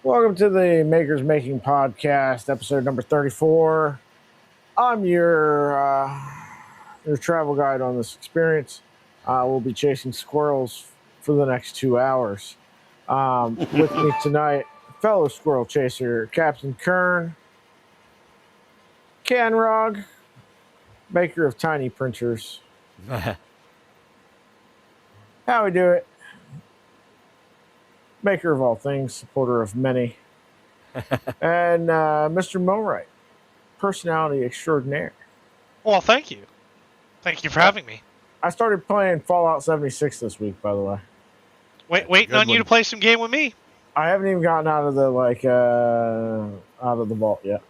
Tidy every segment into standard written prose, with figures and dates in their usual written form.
Welcome to the Makers Making Podcast, episode number 34. I'm your travel guide on this experience. We'll be chasing squirrels for the next 2 hours. With me tonight, fellow squirrel chaser, Captain Kern, Canrog, maker of tiny printers. How we do it? Maker of all things, supporter of many. And Mr. Mowright, personality extraordinaire. Well, thank you. Thank you for having me. I started playing Fallout 76 this week, by the way. Waiting on you to play some game with me. I haven't even gotten out of the out of the vault yet.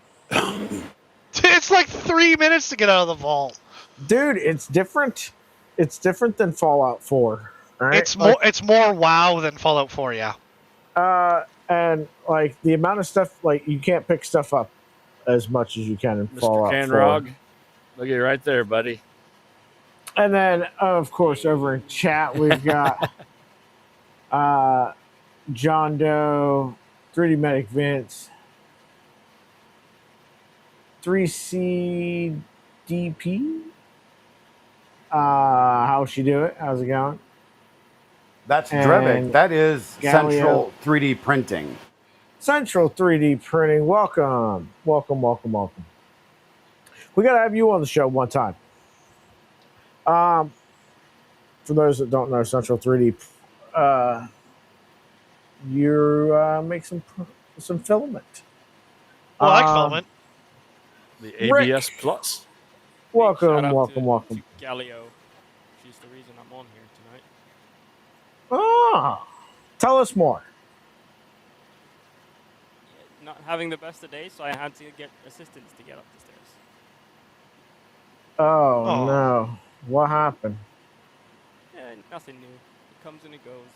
It's like 3 minutes to get out of the vault. Dude, it's different. It's different than Fallout 4. Right? It's more WoW than Fallout 4, yeah. And like the amount of stuff, like you can't pick stuff up as much as you can in Fallout 4. Canrog, look at you right there, buddy. And then, of course, over in chat we've got John Doe, 3D Medic Vince, 3CDP. How's she do it? How's it going? That's Drebik. That is Central 3D Printing. Central 3D Printing. Welcome. Welcome. We got to have you on the show one time. For those that don't know, Central 3D, you make some filament. Well, I like filament. The ABS Rick. Plus. Welcome. To Galileo. She's the reason I'm on here tonight. Tell us more. Not having the best of days, so I had to get assistance to get up the stairs. Oh. No. What happened? Yeah, nothing new. It comes and it goes.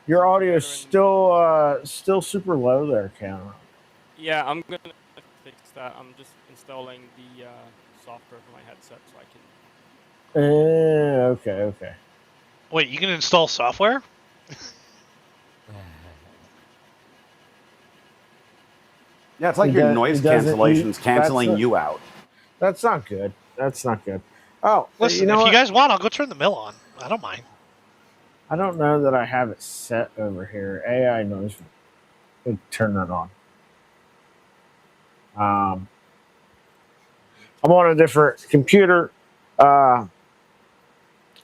Your audio is still super low there, Cameron. Yeah, I'm gonna fix that. I'm just installing the software for my headset so I can. Okay. Wait, you can install software? Yeah, it's like your noise cancellation's canceling you out. That's not good. Oh, Listen, if you guys want, I'll go turn the mill on. I don't mind. I don't know that I have it set over here. AI noise would turn that on. I'm on a different computer,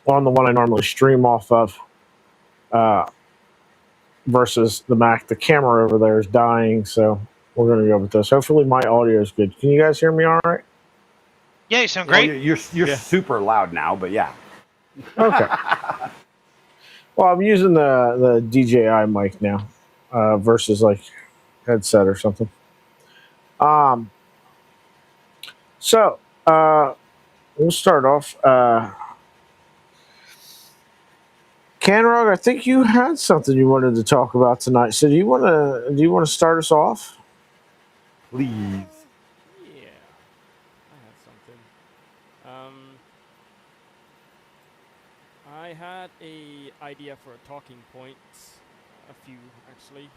on the one I normally stream off of, versus the Mac. The camera over there is dying, so we're going to go with this. Hopefully my audio is good. Can you guys hear me all right? Yeah, you sound great. Well, you're super loud now, but yeah. Okay. Well, I'm using the DJI mic now, versus like headset or something. So we'll start off. Canrog, I think you had something you wanted to talk about tonight. So do you want to start us off? Please. Yeah, I have something. I had a idea for a talking point, a few actually.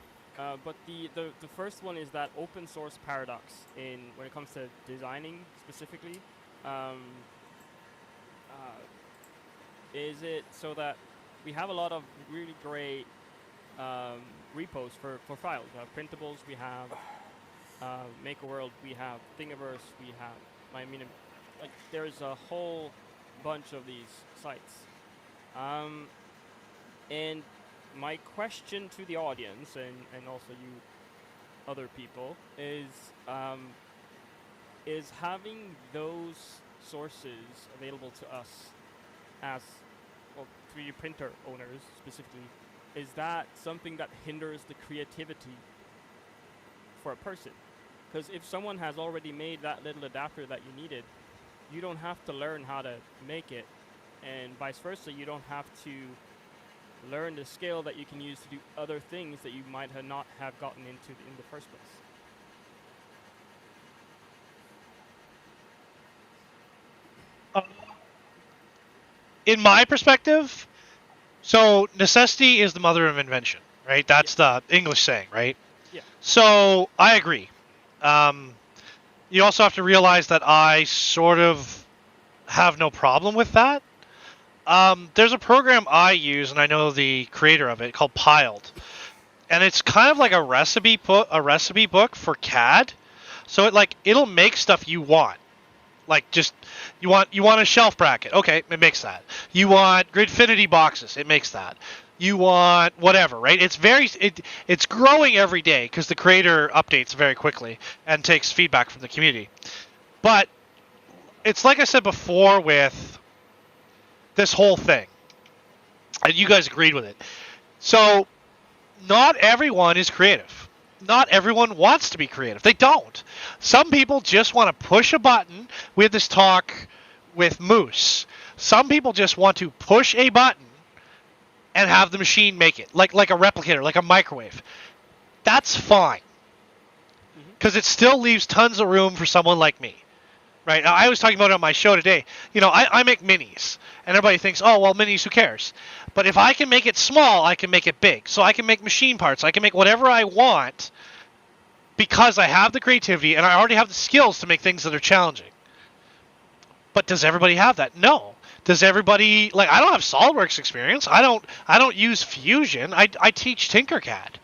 But the first one is that open source paradox when it comes to designing specifically. Is it so that we have a lot of really great repos for files? We have printables, we have Make-A-World, we have Thingiverse, we have, like there's a whole bunch of these sites. And my question to the audience and also you other people is having those sources available to us as 3D printer owners specifically, is that something that hinders the creativity for a person? Because if someone has already made that little adapter that you needed, you don't have to learn how to make it, and vice versa, you don't have to learn the skill that you can use to do other things that you might not have gotten into in the first place. In my perspective, So necessity is the mother of invention, right? That's the English saying, right? Yeah. So I agree. You also have to realize that I sort of have no problem with that. There's a program I use, and I know the creator of it, called Piled, and it's kind of like a recipe book for CAD. So it'll make stuff you want. Like just you want a shelf bracket. Okay, it makes that. You want Gridfinity boxes. It makes that. You want whatever, right? It's growing every day because the creator updates very quickly and takes feedback from the community. But it's like I said before with this whole thing, and you guys agreed with it. So not everyone is creative. Not everyone wants to be creative. They don't. Some people just want to push a button. We had this talk with Moose. Some people just want to push a button and have the machine make it, like a replicator, like a microwave. That's fine, because it still leaves tons of room for someone like me. Right? Now, I was talking about it on my show today. I make minis, and everybody thinks, oh, well, minis, who cares? But if I can make it small, I can make it big. So I can make machine parts. I can make whatever I want because I have the creativity and I already have the skills to make things that are challenging. But does everybody have that? No. Does everybody, I don't have SolidWorks experience. I don't use Fusion. I teach Tinkercad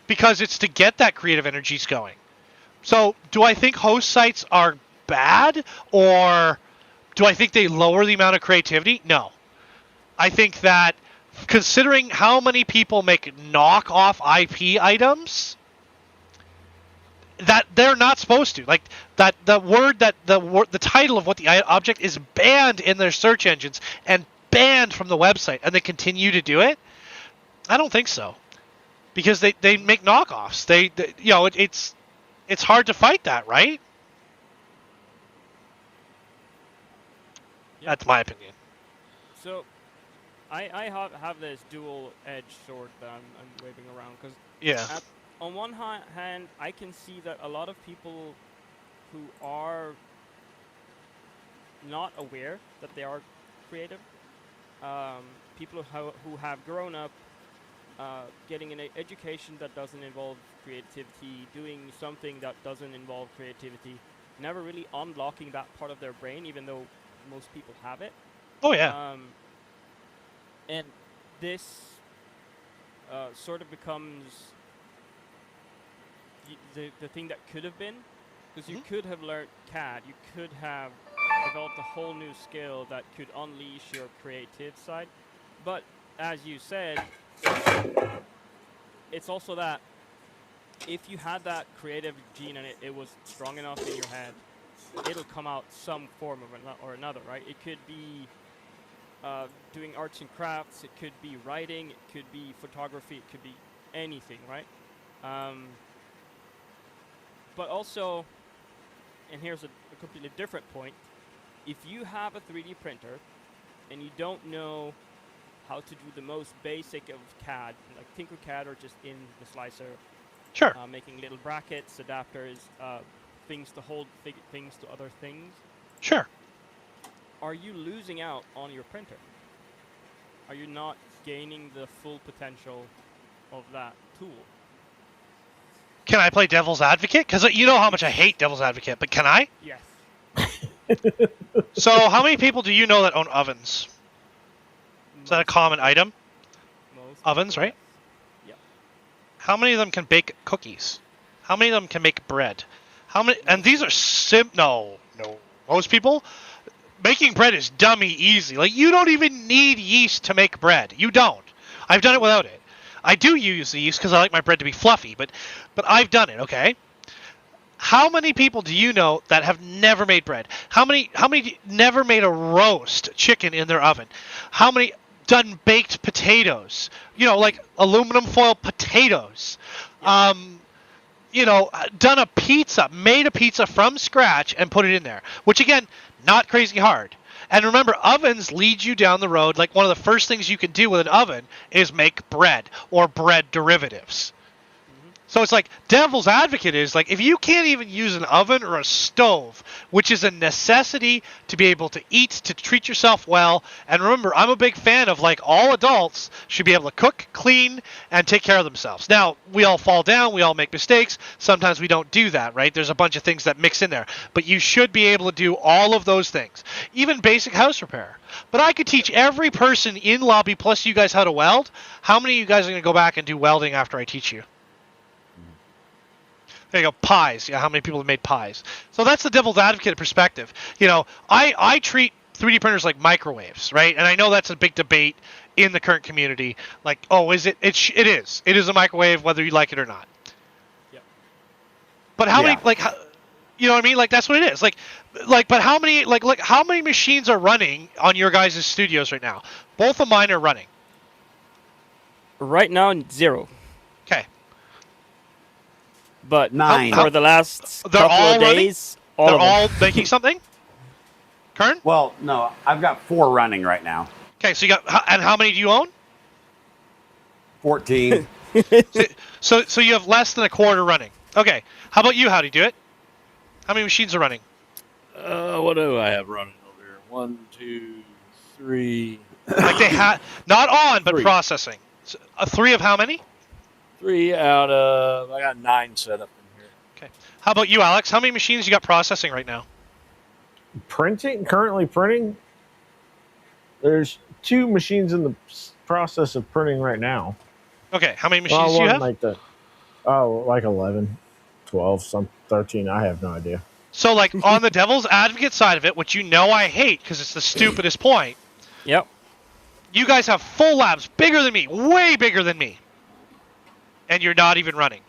because it's to get that creative energies going. So do I think host sites are bad, or do I think they lower the amount of creativity? No. I think that considering how many people make knockoff IP items, that they're not supposed to. The title of what the object is banned in their search engines and banned from the website, and they continue to do it. I don't think so, because they make knockoffs. It's hard to fight that, right? Yeah. That's my opinion. So, I have this dual-edged sword that I'm waving around, because Yeah. on one hand, I can see that a lot of people who are not aware that they are creative, people who have grown up getting an education that doesn't involve creativity, doing something that doesn't involve creativity, never really unlocking that part of their brain, even though most people have it. Oh yeah. And this sort of becomes the thing that could have been, because you could have learned CAD, you could have developed a whole new skill that could unleash your creative side. But as you said, it's also that if you had that creative gene and it was strong enough in your head, it'll come out some form of or another, right? It could be doing arts and crafts, it could be writing, it could be photography, it could be anything, right? But also, and here's a completely different point, if you have a 3D printer and you don't know how to do the most basic of CAD, like Tinkercad or just in the slicer, Sure. Making little brackets, adapters, things to hold things to other things, Sure. are you losing out on your printer? Are you not gaining the full potential of that tool? Can I play devil's advocate? Because you know how much I hate devil's advocate, but can I? Yes. So how many people do you know that own ovens? Is that a common item? Most Ovens, people, right? yes. How many of them can bake cookies? How many of them can make bread? How many? And these are no. Most people, making bread is dummy easy. Like, you don't even need yeast to make bread. You don't. I've done it without it. I do use the yeast because I like my bread to be fluffy, but I've done it, okay? How many people do you know that have never made bread? How many never made a roast chicken in their oven? How many done baked potatoes? Like aluminum foil potatoes. Yeah. Done a pizza, made a pizza from scratch and put it in there, which again, not crazy hard. And remember, ovens lead you down the road. Like, one of the first things you can do with an oven is make bread or bread derivatives. So it's like devil's advocate is like if you can't even use an oven or a stove, which is a necessity to be able to eat, to treat yourself well. And remember, I'm a big fan of like all adults should be able to cook, clean, and take care of themselves. Now, we all fall down, we all make mistakes. Sometimes we don't do that, right? There's a bunch of things that mix in there. But you should be able to do all of those things, even basic house repair. But I could teach every person in lobby plus you guys how to weld. How many of you guys are going to go back and do welding after I teach you? There you go, pies. Yeah, how many people have made pies? So that's the devil's advocate perspective. You know, I treat 3D printers like microwaves, right? And I know that's a big debate in the current community. Like, oh, is it? It is. It is a microwave, whether you like it or not. Yep. But how many, like, you know what I mean? Like, that's what it is. Like, but how many, like, how many machines are running on your guys' studios right now? Both of mine are running. Right now, 0. Okay. But 9. for the last They're couple all of running? days, They're of them. all making something? Kern? Well, no, I've got 4 running right now. Okay, so you got, and how many do you own? 14. So you have less than a quarter running. Okay. How about you? How do you do it? How many machines are running? What do I have running over here? 1, 2, 3. Like they had not on, but 3. processing. So, 3 of how many? 3 out of, I got 9 set up in here. Okay. How about you, Alex? How many machines you got processing right now? Currently printing. There's 2 machines in the process of printing right now. Okay. How many machines do you have? Like like 11, 12, some 13. I have no idea. So like on the devil's advocate side of it, which you know I hate because it's the stupidest point. Yep. You guys have full labs bigger than me, way bigger than me. And you're not even running.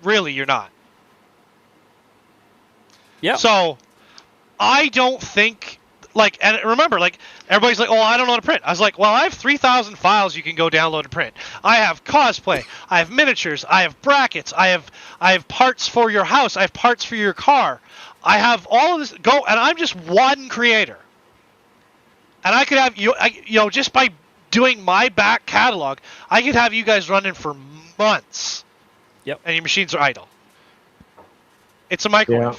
Really, you're not. Yeah. So, I don't think, like, and remember, like, everybody's like, oh, I don't know how to print. I was like, well, I have 3,000 files you can go download and print. I have cosplay. I have miniatures. I have brackets. I have parts for your house. I have parts for your car. I have all of this. Go, and I'm just one creator. And I could have, you know, just by doing my back catalog, I could have you guys running for months. Yep. And your machines are idle. It's a microwave. Yeah.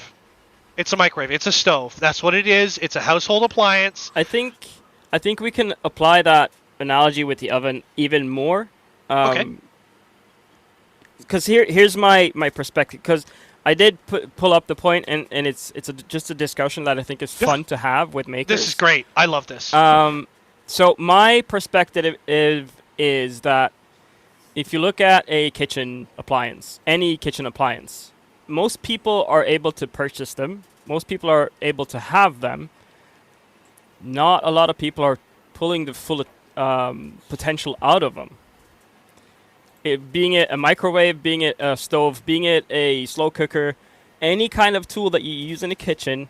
It's a microwave. It's a stove. That's what it is. It's a household appliance. I think we can apply that analogy with the oven even more. Okay. Because here's my perspective. Because I did pull up the point, and it's just a discussion that I think is fun to have with makers. This is great. I love this. So my perspective is that if you look at a kitchen appliance, any kitchen appliance, most people are able to purchase them. Most people are able to have them. Not a lot of people are pulling the full potential out of them. Being it a microwave, being it a stove, being it a slow cooker, any kind of tool that you use in the kitchen,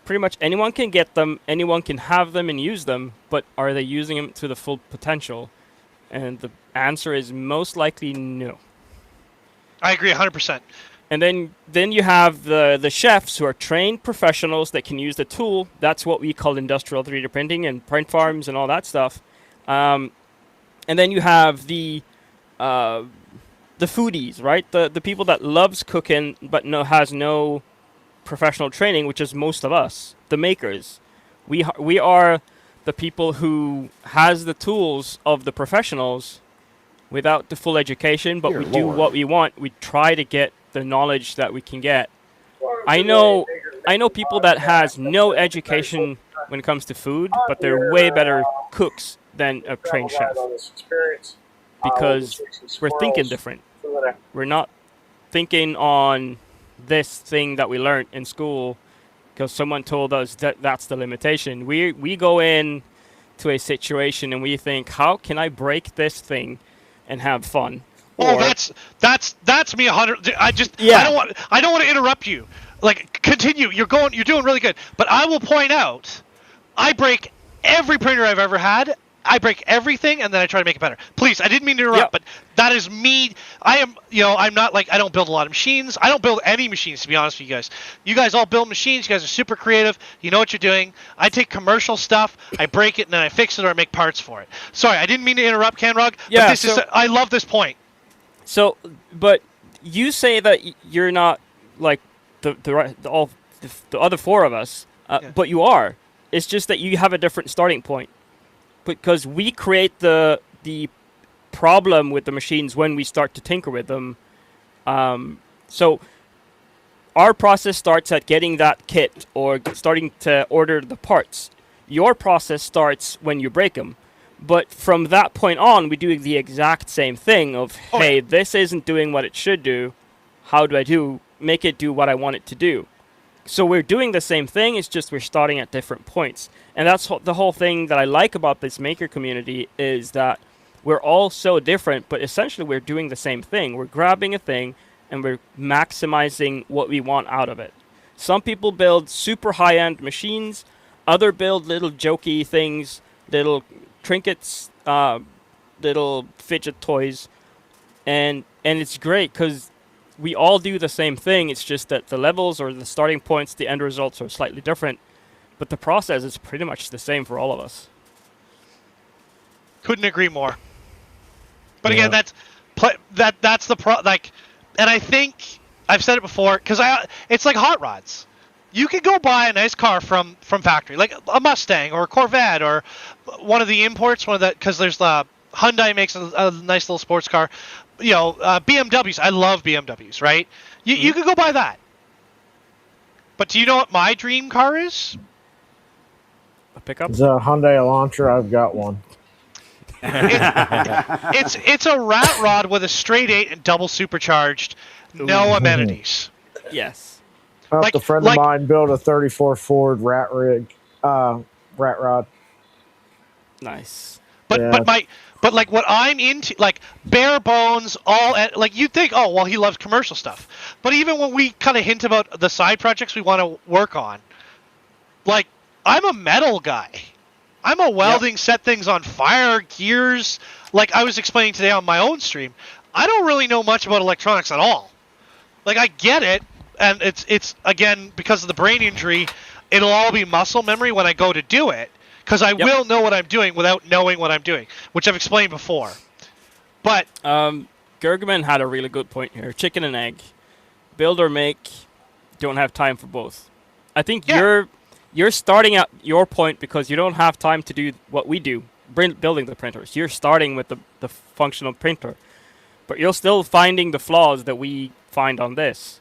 pretty much anyone can get them, anyone can have them and use them, but are they using them to the full potential? And the answer is most likely no. I agree 100%. And then you have the chefs who are trained professionals that can use the tool. That's what we call industrial 3D printing and print farms and all that stuff. And then you have the foodies, right? The people that loves cooking but has no professional training, which is most of us, the makers. We are the people who has the tools of the professionals without the full education, but we do what we want. We try to get the knowledge that we can get. I know people that has no education when it comes to food, but they're way better cooks than a trained chef. Because we're thinking different. We're not thinking on this thing that we learned in school because someone told us that that's the limitation. We go in to a situation and we think, how can I break this thing and have fun? Oh, that's me 100. I don't want to interrupt you. Like, continue. You're doing really good. But I will point out, I break every printer I've ever had. I break everything and then I try to make it better. Please, I didn't mean to interrupt, but that is me. I am, I'm not like, I don't build a lot of machines. I don't build any machines, to be honest with you guys. You guys all build machines. You guys are super creative. You know what you're doing. I take commercial stuff, I break it, and then I fix it or I make parts for it. Sorry, I didn't mean to interrupt, Canrog. Yeah, but I love this point. So, but you say that you're not like the other four of us, Yeah. but you are. It's just that you have a different starting point, because we create the problem with the machines when we start to tinker with them. So our process starts at getting that kit or starting to order the parts. Your process starts when you break them. But from that point on, we do the exact same thing of, Oh, hey, yeah. this isn't doing what it should do. How do I make it do what I want it to do? So we're doing the same thing, it's just we're starting at different points. And that's the whole thing that I like about this maker community, is that we're all so different, but essentially we're doing the same thing. We're grabbing a thing and we're maximizing what we want out of it. Some people build super high-end machines, other build little jokey things, little trinkets, little fidget toys, and it's great because we all do the same thing. It's just that the levels or the starting points, the end results are slightly different, but the process is pretty much the same for all of us. Couldn't agree more. But Yeah. again, that's the like, and I think I've said it before, because it's like hot rods. You could go buy a nice car from factory, like a Mustang or a Corvette or one of the imports, because there's Hyundai makes a nice little sports car. BMWs. I love BMWs, right? You could go buy that. But do you know what my dream car is? A pickup? It's a Hyundai Elantra. I've got one. It's a rat rod with a straight 8 and double supercharged, no amenities. Yes. A friend of mine built a 34 Ford rat rod. Nice. But like what I'm into, like bare bones, like you think, oh well, he loves commercial stuff. But even when we kind of hint about the side projects we want to work on, like I'm a metal guy. I'm a welding, set things on fire, gears. Like I was explaining today on my own stream, I don't really know much about electronics at all. Like I get it, and it's again because of the brain injury, it'll all be muscle memory when I go to do it, because I will know what I'm doing without knowing what I'm doing, which I've explained before. But Gergerman had a really good point here. Chicken and egg, build or make, don't have time for both. I think you're starting at your point because you don't have time to do what we do, building the printers. You're starting with the functional printer, but you're still finding the flaws that we find on this.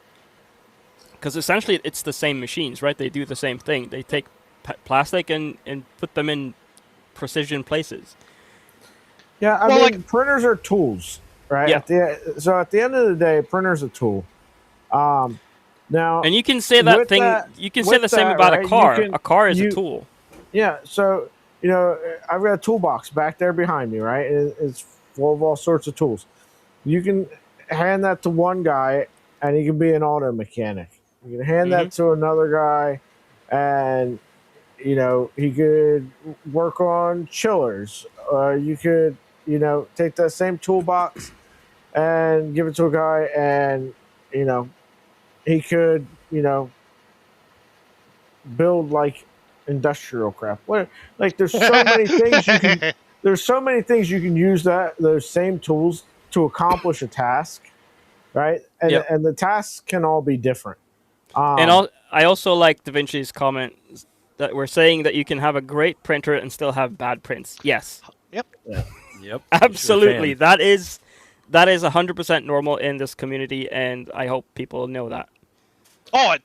Because essentially it's the same machines, right? They do the same thing. They take plastic and put them in precision places. Yeah, I mean, printers are tools, right? Yeah. So at the end of the day, printer's a tool. Now, and you can say that thing. You can say the same about a car. A car is a tool. Yeah. So I've got a toolbox back there behind me, right? It's full of all sorts of tools. You can hand that to one guy, and he can be an auto mechanic. You can hand that to another guy, and he could work on chillers. You could take that same toolbox and give it to a guy, and he could, build like industrial crap. There's so many things you can. There's so many things you can use those same tools to accomplish a task, right? And the tasks can all be different. And I also like Da Vinci's comment that we're saying that you can have a great printer and still have bad prints. Yes. Yep. Yeah. Yep. Absolutely. That is 100% normal in this community, and I hope people know that. Oh,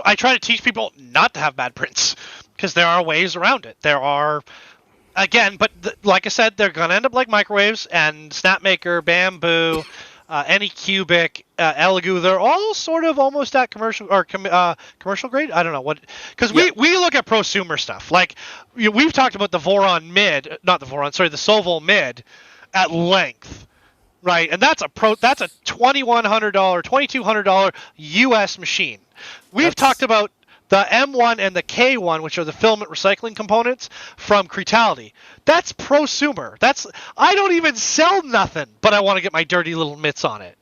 I try to teach people not to have bad prints, because there are ways around it. There are, again, but like I said, they're gonna end up like microwaves and Snapmaker, Bamboo, Anycubic, Elegoo. They're all sort of almost at commercial or commercial grade. I don't know what, because we look at prosumer stuff. Like we've talked about the Voron Mid, not the Voron, sorry, the Sovol Mid, at length. Right, and that's a $2,100, $2,200 US machine. We've talked about the M1 and the K1, which are the filament recycling components from Cretality. That's prosumer. I don't even sell nothing, but I want to get my dirty little mitts on it.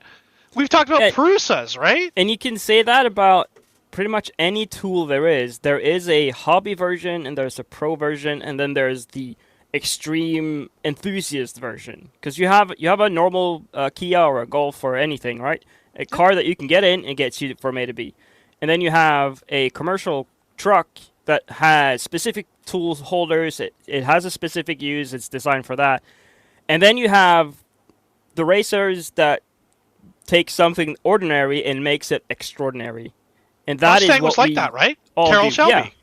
We've talked about Prusas, right? And you can say that about pretty much any tool there is. There is a hobby version, and there's a pro version, and then there's the extreme enthusiast version, because you have a normal Kia or a Golf or anything, right? a car that you can get in and gets you from A to B. And then you have a commercial truck that has specific tools holders. It has a specific use. It's designed for that. And then you have the racers that take something ordinary and makes it extraordinary. And that is Mustang what was like we that, right? all Carroll do. Shelby.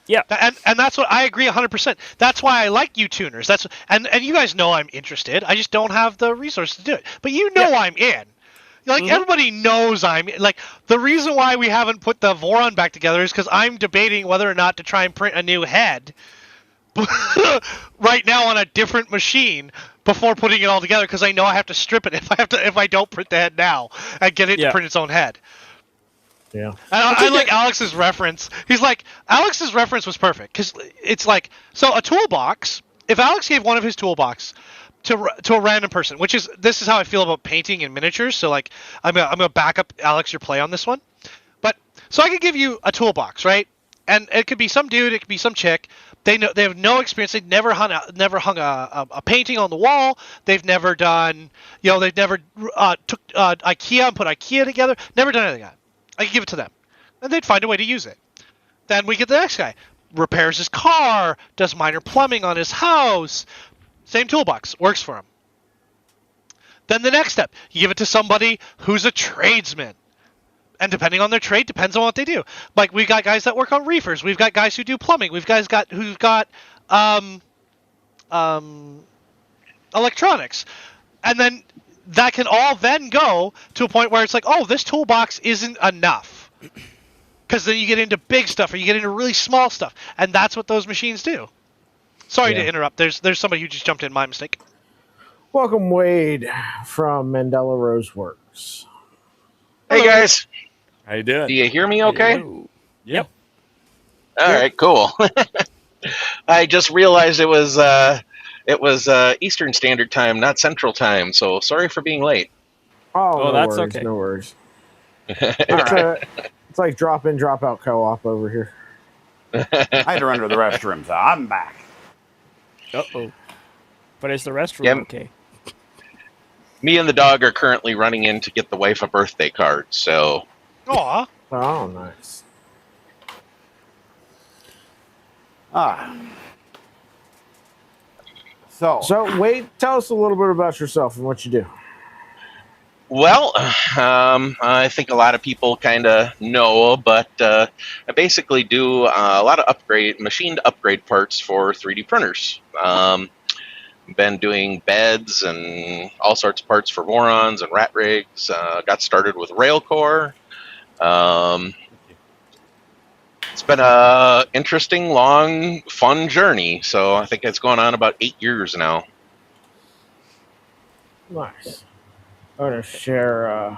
Yeah. And that's what I agree 100%. That's why I like you tuners. And you guys know I'm interested. I just don't have the resources to do it. But you know I'm in. Like, everybody knows I'm like, the reason why we haven't put the Voron back together is because I'm debating whether or not to try and print a new head right now on a different machine before putting it all together, because I know I have to strip it if I don't print the head now and get it to print its own head. Yeah. And I like Alex's reference. He's like, Alex's reference was perfect, because it's like, so a toolbox, if Alex gave one of his toolbox to a random person, this is how I feel about painting in miniatures. So like, I'm gonna back up Alex your play on this one. But so I could give you a toolbox, right? And it could be some dude, it could be some chick. They have no experience. They've never hung a painting on the wall. They've never done, they've never took IKEA and put IKEA together. Never done anything like that. I could give it to them, and they'd find a way to use it. Then we get the next guy, repairs his car, does minor plumbing on his house. Same toolbox, works for him. Then the next step, you give it to somebody who's a tradesman. And depending on their trade, depends on what they do. Like, we've got guys that work on reefers. We've got guys who do plumbing. We've guys who've got electronics. And then that can all then go to a point where it's like, oh, this toolbox isn't enough. Because then you get into big stuff or you get into really small stuff. And that's what those machines do. Sorry to interrupt. There's somebody who just jumped in. My mistake. Welcome, Wade, from Mandala Rose Works. Hey, guys. How you doing? Do you hear me okay? Hello. Yep. All right, cool. I just realized it was Eastern Standard Time, not Central Time, so sorry for being late. Oh, no that's worries, okay. No worries. All right. It's like drop in, drop out co-op over here. I had to run to the restroom, so I'm back. Uh-oh. But is the restroom Yeah. okay? Me and the dog are currently running in to get the wife a birthday card, so... Aw. Oh, nice. So, Wade, tell us a little bit about yourself and what you do. Well, I think a lot of people kind of know, but I basically do a lot of machined upgrade parts for 3D printers. Been doing beds and all sorts of parts for Vorons and rat rigs. Got started with Railcore. It's been a interesting, long, fun journey. So I think it's going on about 8 years now. Nice. I'm going to share...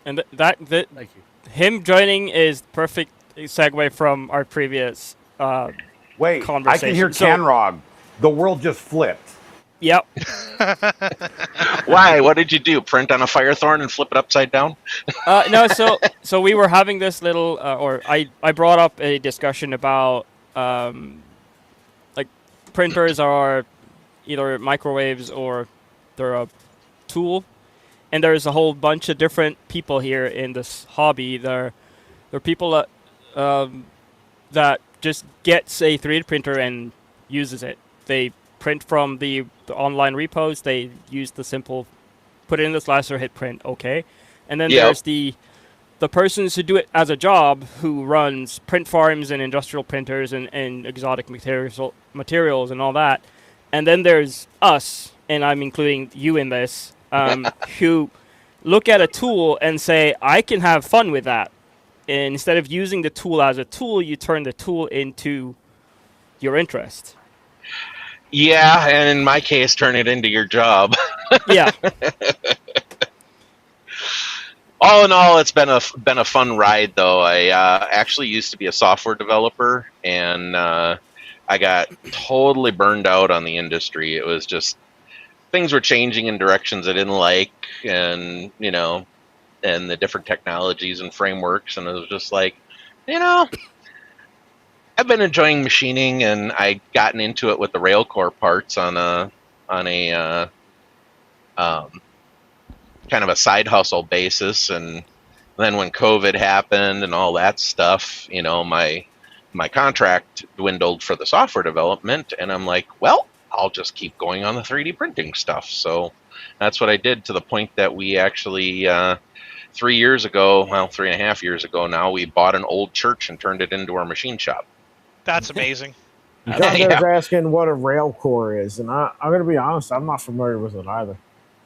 And Thank you. him joining is perfect segue from our previous Wait, I conversation. can hear So- Canrog. The world just flipped. Yep. Why? What did you do? Print on a Firethorn and flip it upside down? No, so we were having this little, or I brought up a discussion about like printers are either microwaves or they're a tool, and there's a whole bunch of different people here in this hobby. There are people that that just gets a 3D printer and uses it. They print from the online repos. They use the simple, put it in the slicer, hit print, okay. And then there's the persons who do it as a job, who runs print farms and industrial printers and exotic materials and all that. And then there's us, and I'm including you in this, who look at a tool and say, I can have fun with that. And instead of using the tool as a tool, you turn the tool into your interest. Yeah, and in my case, turn it into your job. Yeah. All in all, it's been a fun ride, though. I actually used to be a software developer, and I got totally burned out on the industry. It was just things were changing in directions I didn't like, and and the different technologies and frameworks, and it was just like, I've been enjoying machining, and I gotten into it with the Railcore parts on a kind of a side hustle basis. And then when COVID happened and all that stuff, my contract dwindled for the software development, and I'm like, well, I'll just keep going on the 3D printing stuff. So that's what I did, to the point that we actually 3 years ago, well, 3.5 years ago now, we bought an old church and turned it into our machine shop. That's amazing. John Yeah. there's asking what a rail core is, and I'm going to be honest, I'm not familiar with it either.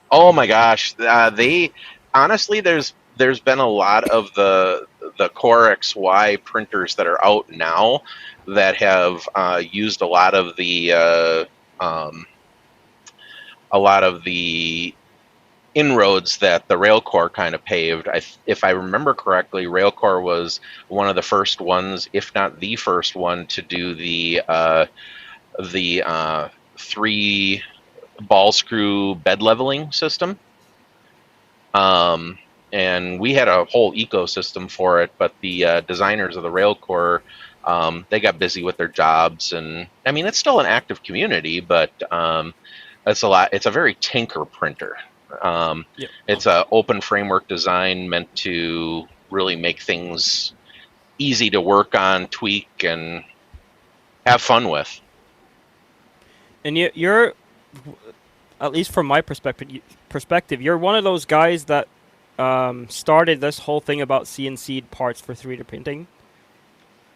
Oh my gosh, they honestly, there's been a lot of the Core XY printers that are out now that have used a lot of the inroads that the Railcore kind of paved. If I remember correctly, Railcore was one of the first ones, if not the first one, to do the 3 ball screw bed leveling system. And we had a whole ecosystem for it, but the designers of the Railcore, they got busy with their jobs, and I mean, it's still an active community, but it's a very tinker printer. Yep. It's an open framework design meant to really make things easy to work on, tweak, and have fun with. And you're, at least from my perspective, you're one of those guys that started this whole thing about CNC parts for 3D printing.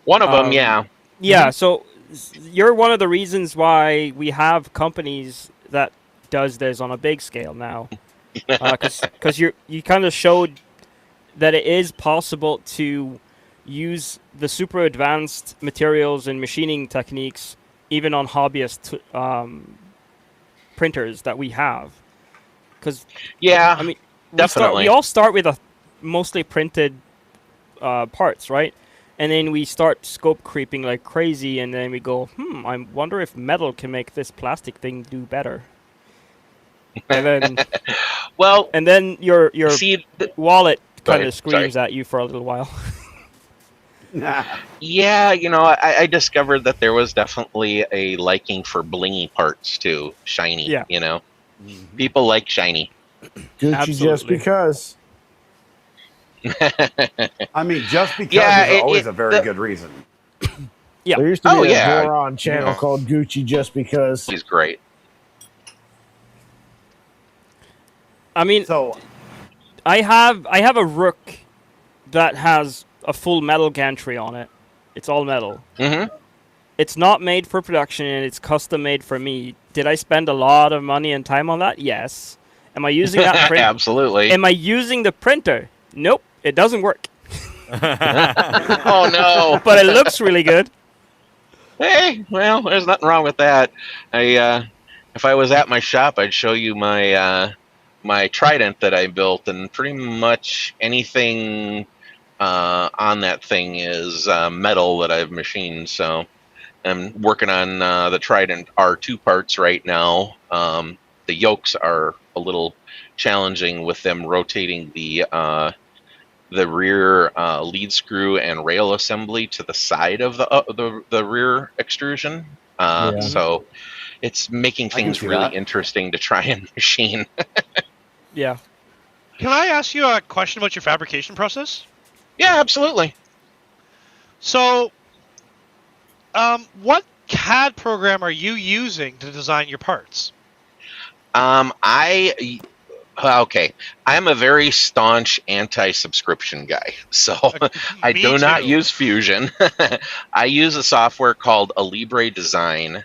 One of them, yeah. Yeah, so you're one of the reasons why we have companies that does this on a big scale now. Because you kind of showed that it is possible to use the super advanced materials and machining techniques even on hobbyist printers that we have. Because Yeah, I mean, definitely. we all start with a mostly printed parts, right? And then we start scope creeping like crazy, and then we go, I wonder if metal can make this plastic thing do better. And then, well, and then your wallet kind Sorry, of screams at you for a little while. yeah, I discovered that there was definitely a liking for blingy parts too, shiny. Yeah. People like shiny. Gucci Absolutely. just because. I mean, just because Yeah, is always a very good reason. Yeah. There used to be Oh, a yeah. Boron channel called Gucci just because. He's great. I mean, So, I have a Rook that has a full metal gantry on it. It's all metal. Mm-hmm. It's not made for production, and it's custom made for me. Did I spend a lot of money and time on that? Yes. Am I using that print? Absolutely. Am I using the printer? Nope. It doesn't work. Oh no. But it looks really good. Hey, well, there's nothing wrong with that. If I was at my shop, I'd show you my my Trident that I built, and pretty much anything on that thing is metal that I've machined. So I'm working on the Trident R2 parts right now. The yokes are a little challenging with them rotating the rear lead screw and rail assembly to the side of the rear extrusion. Yeah. So it's making can things see really that. interesting to try and machine. Yeah. Can I ask you a question about your fabrication process? Yeah, absolutely. So, what CAD program are you using to design your parts? Okay, I'm a very staunch anti-subscription guy, so I Me do not too. use Fusion. I use a software called Libre Design,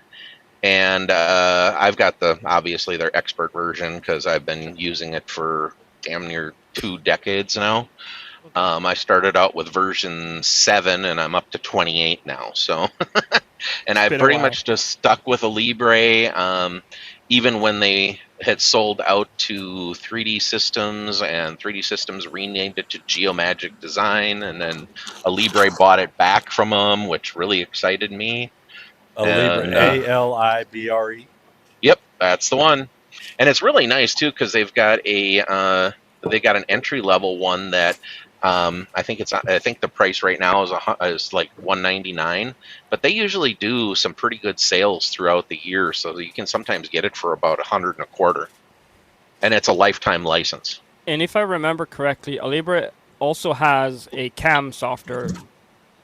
and I've got obviously their expert version because I've been using it for damn near 2 decades now. I started out with version 7, and I'm up to 28 now. So, and I've been a pretty while. much just stuck with a Libre. Even when they had sold out to 3D Systems, and 3D Systems renamed it to Geomagic Design, and then Libre bought it back from them, which really excited me. Libre, And, Alibre. Yep, that's the one. And it's really nice too because they've got an entry level one that I think the price right now is like $199, but they usually do some pretty good sales throughout the year, so you can sometimes get it for about $100 and a quarter, and it's a lifetime license. And if I remember correctly, Alibra also has a CAM software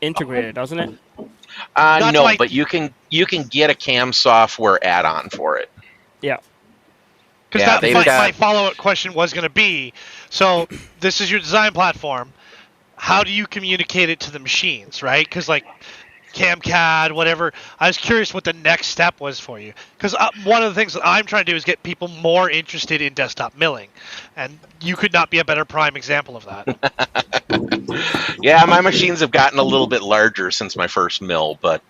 integrated, doesn't it? That's No, my- but you can get a CAM software add-on for it. Yeah. Because Yeah, that they've my got- follow-up question was going to be, so this is your design platform. How do you communicate it to the machines, right? Because like CamCAD, whatever. I was curious what the next step was for you. Because one of the things that I'm trying to do is get people more interested in desktop milling, and you could not be a better prime example of that. Yeah, my machines have gotten a little bit larger since my first mill, but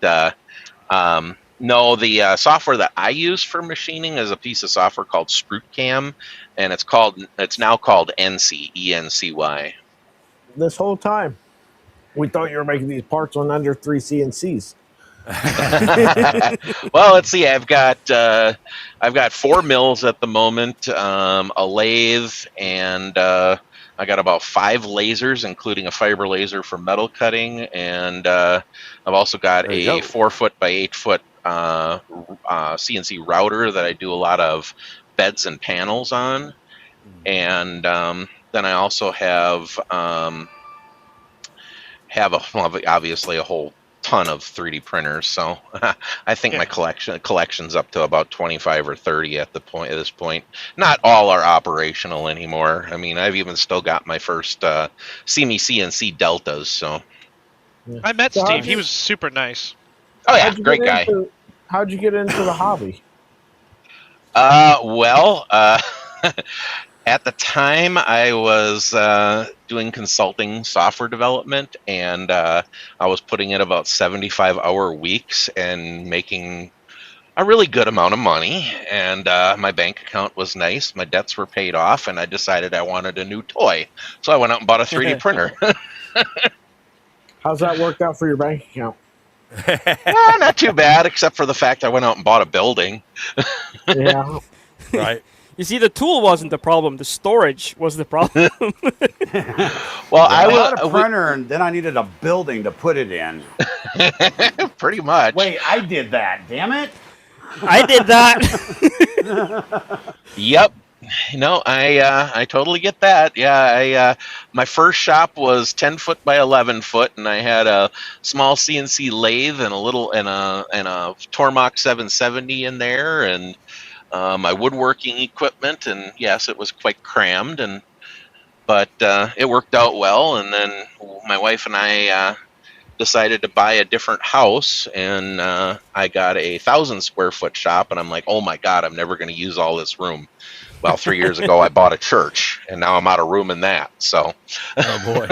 no, the software that I use for machining is a piece of software called SpruteCam, and it's now called ENCY, ENCY. This whole time, we thought you were making these parts on under 3 CNCs. Well, let's see. I've got 4 mills at the moment, a lathe, and I got about 5 lasers, including a fiber laser for metal cutting, and I've also got There you a go. 4-foot by 8-foot CNC router that I do a lot of beds and panels on, and then I also have obviously a whole ton of 3D printers. So I think my collection's up to about 25 or 30 at this point. Not all are operational anymore. I mean, I've even still got my first CME CNC Deltas. So I met So Steve. He was super nice. oh yeah, How'd you great get guy. How'd you get into the hobby? Well, at the time, I was doing consulting software development, and I was putting in about 75-hour weeks and making a really good amount of money. And my bank account was nice. My debts were paid off, and I decided I wanted a new toy. So I went out and bought a 3D printer. How's that worked out for your bank account? Not too bad, except for the fact I went out and bought a building. Yeah. Right. You see, the tool wasn't the problem. The storage was the problem. Well, I I bought a printer, and then I needed a building to put it in. pretty much. Wait, I did that. Damn it! I did that. Yep. No, I totally get that. Yeah, my first shop was 10-foot by 11-foot, and I had a small CNC lathe and a Tormach 770 in there, and my woodworking equipment. And yes, it was quite crammed, but it worked out well. And then my wife and I decided to buy a different house, and I got a 1,000-square-foot shop, and I'm like, oh my god, I'm never going to use all this room. Well, 3 years ago, I bought a church, and now I'm out of room in that. So, Oh boy.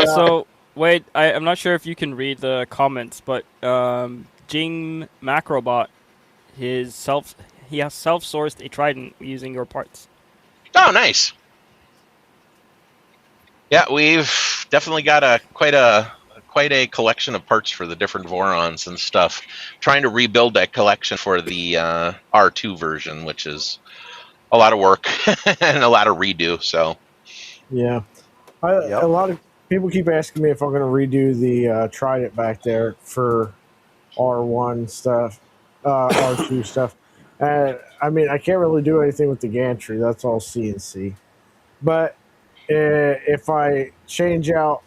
So, wait, I'm not sure if you can read the comments, but Jing Macrobot, he has self-sourced a Trident using your parts. oh, nice. Yeah, we've definitely got quite a collection of parts for the different Vorons and stuff. Trying to rebuild that collection for the R2 version, which is a lot of work and a lot of redo. So Yeah. Yep. A lot of people keep asking me if I'm going to redo the Trident back there for R1 stuff, R2 stuff. And I mean, I can't really do anything with the gantry. That's all CNC. But if I change out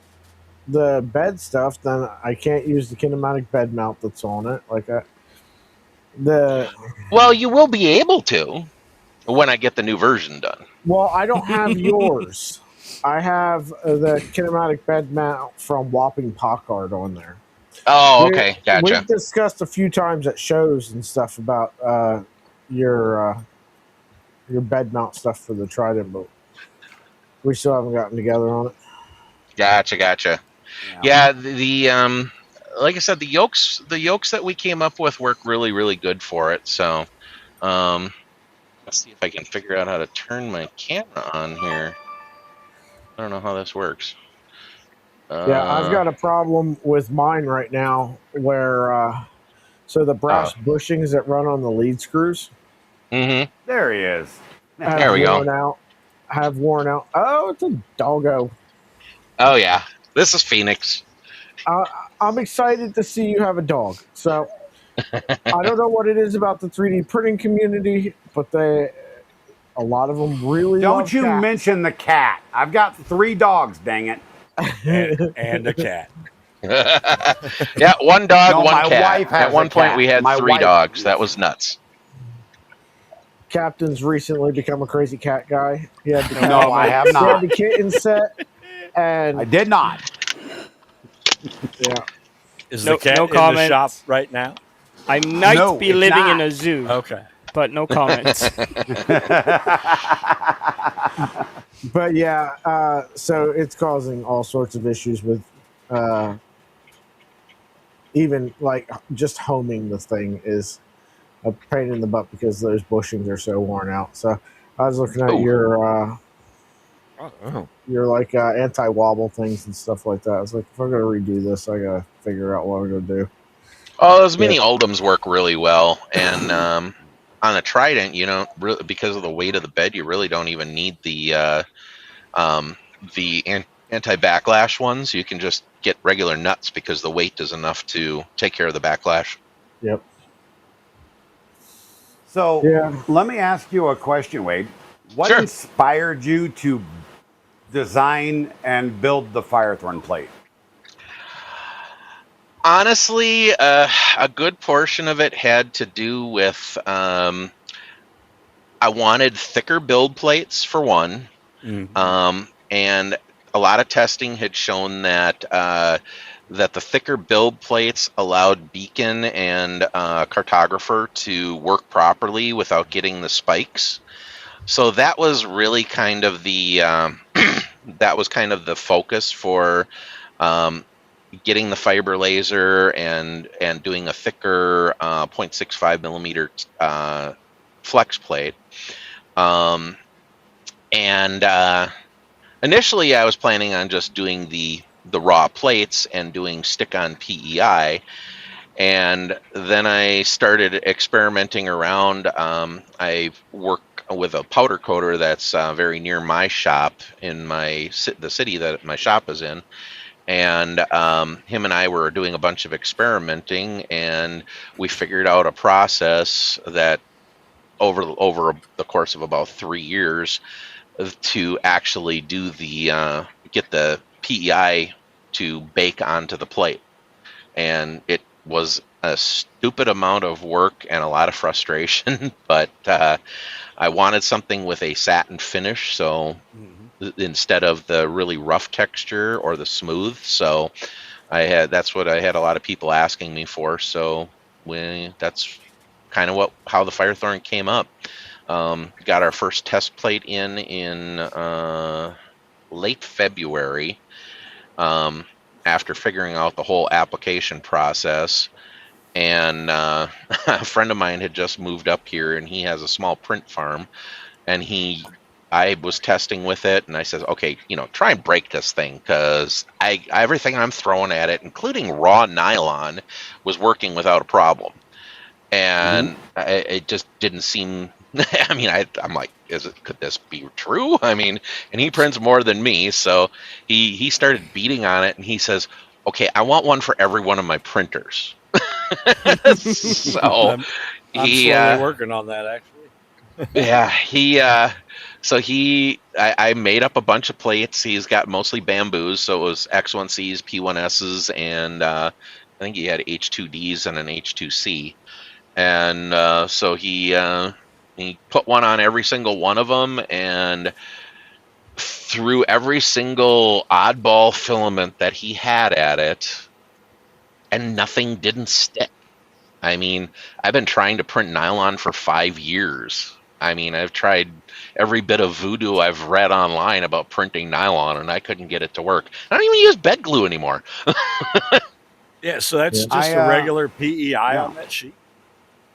the bed stuff, then I can't use the kinematic bed mount that's on it. well, you will be able to when I get the new version done. Well, I don't have yours. I have the kinematic bed mount from Whopping Packard on there. Oh, okay, gotcha. We've discussed a few times at shows and stuff about your bed mount stuff for the Trident, but we still haven't gotten together on it. Gotcha. Yeah, the like I said, the yokes that we came up with work really, really good for it. So, let's see if I can figure out how to turn my camera on here. I don't know how this works. Yeah, I've got a problem with mine right now where so the brass bushings that run on the lead screws Mm-hmm. There he is. There we go. have worn out. Oh, it's a doggo. Oh yeah, this is Phoenix. I'm excited to see you have a dog. So I don't know what it is about the 3D printing community, but a lot of them really Don't love you cats. mention the cat. I've got 3 dogs, dang it. and a cat. Yeah, one dog, No, one my cat. wife has At one a point, cat. we had My 3 wife- dogs. That was nuts. Captain's recently become a crazy cat guy. He had the No, I have He had not. the kitten set, and I did not. yeah, Is No- the cat no in the comments. shop right now? I might No, be it's living in not. a zoo, Okay. but no comments. but yeah, so it's causing all sorts of issues with even like just homing the thing is a pain in the butt because those bushings are so worn out. So I was looking at Ooh. your like anti-wobble things and stuff like that. I was like, if I'm gonna redo this, I gotta figure out what I'm gonna do. Oh, those mini Oldhams work really well, and on a Trident, you don't really, because of the weight of the bed, you really don't even need the anti-backlash ones. You can just get regular nuts because the weight is enough to take care of the backlash. Yep. So Yeah. let me ask you a question, Wade. What Sure. inspired you to design and build the Firethorn plate? Honestly, a good portion of it had to do with I wanted thicker build plates for one, and a lot of testing had shown that that the thicker build plates allowed beacon and cartographer to work properly without getting the spikes. So that was really kind of the that was kind of the focus for getting the fiber laser and doing a thicker 0.65 millimeter flex plate. Initially, I was planning on just doing the raw plates and doing stick-on PEI, and then I started experimenting around. I work with a powder coater that's very near my shop in the city that my shop is in, and him and I were doing a bunch of experimenting, and we figured out a process that over the course of about 3 years to actually do the get the PEI to bake onto the plate, and it was a stupid amount of work and a lot of frustration, but I wanted something with a satin finish, so instead of the really rough texture or the smooth, so that's what I had a lot of people asking me for, so that's kind of how the Firethorn came up. Got our first test plate in late February, after figuring out the whole application process. And a friend of mine had just moved up here, and he has a small print farm. And I was testing with it, and I said, okay, try and break this thing, because everything I'm throwing at it, including raw nylon, was working without a problem. And it just didn't seem. I mean, I'm like, could this be true? I mean, and he prints more than me, so he started beating on it, and he says, okay, I want one for every one of my printers. So I'm slowly working on that, actually. Yeah, I made up a bunch of plates. He's got mostly bamboos, so it was X1Cs, P1Ss, and I think he had H2Ds and an H2C. And so he put one on every single one of them, and threw every single oddball filament that he had at it, and nothing didn't stick. I mean, I've been trying to print nylon for 5 years. I mean, I've tried every bit of voodoo I've read online about printing nylon, and I couldn't get it to work. I don't even use bed glue anymore. Yeah, so that's just a regular PEI on that sheet?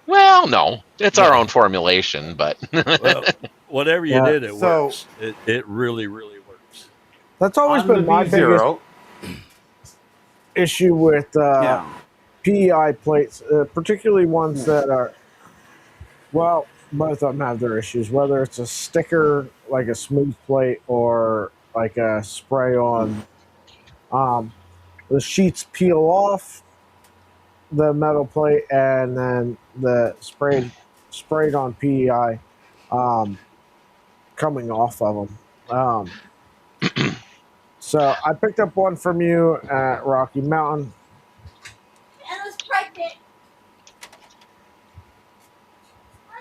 Well, no. It's our own formulation, but... Well, whatever you did, it so- works. It really, really works. That's always On been the my V0, biggest issue with PEI plates, particularly ones that are, well, both of them have their issues, whether it's a sticker, like a smooth plate, or like a spray on. The sheets peel off the metal plate, and then the sprayed on PEI coming off of them. So I picked up one from you at Rocky Mountain. Anna's pregnant.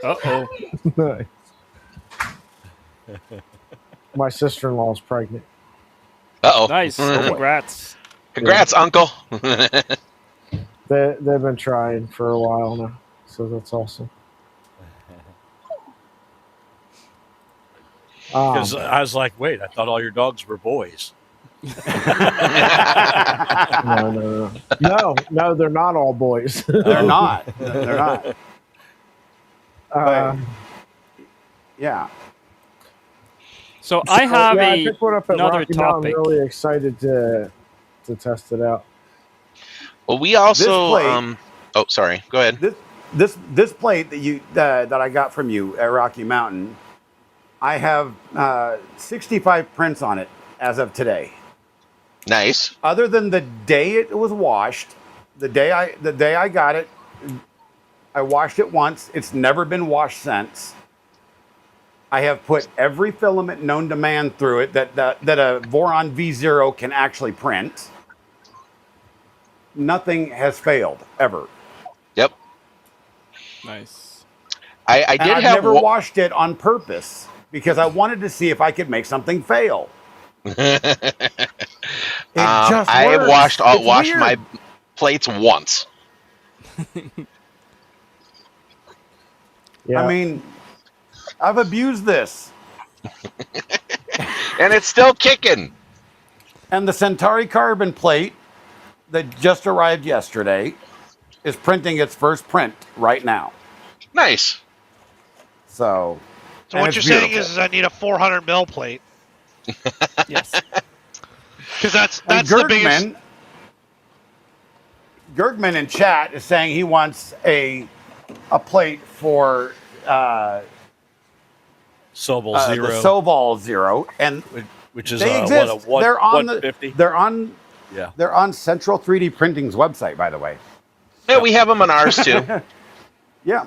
Uh-oh. My sister-in-law is pregnant. Uh-oh. Nice. Congrats. Congrats, Uncle. They've been trying for a while now, so that's awesome. Because I was like, wait, I thought all your dogs were boys. No, they're not all boys. They're not. They're not. Yeah. So I have I picked one up at another Rocky Mountain. topic. I'm really excited to test it out. Well, we also. This plate- Oh, sorry. Go ahead. This plate that I got from you at Rocky Mountain, I have 65 prints on it as of today. Nice. Other than the day it was washed, the day I got it, I washed it once. It's never been washed since. I have put every filament known to man through it that a Voron V0 can actually print. Nothing has failed ever. Yep. Nice. I did I've have never washed it on purpose because I wanted to see if I could make something fail. I have washed my plates once. Yeah. I mean, I've abused this. And it's still kicking. And the Centauri carbon plate that just arrived yesterday is printing its first print right now. Nice. So what it's you're saying beautiful. is I need a 400 mil plate. Yes. Because that's And the biggest. Gergman in chat is saying he wants a plate for Sobel Zero. the Soval Zero, and which is they exist. They're on 150? They're on. Yeah. They're on Central 3D Printing's website, by the way. Yeah, we have them on ours too. Yeah.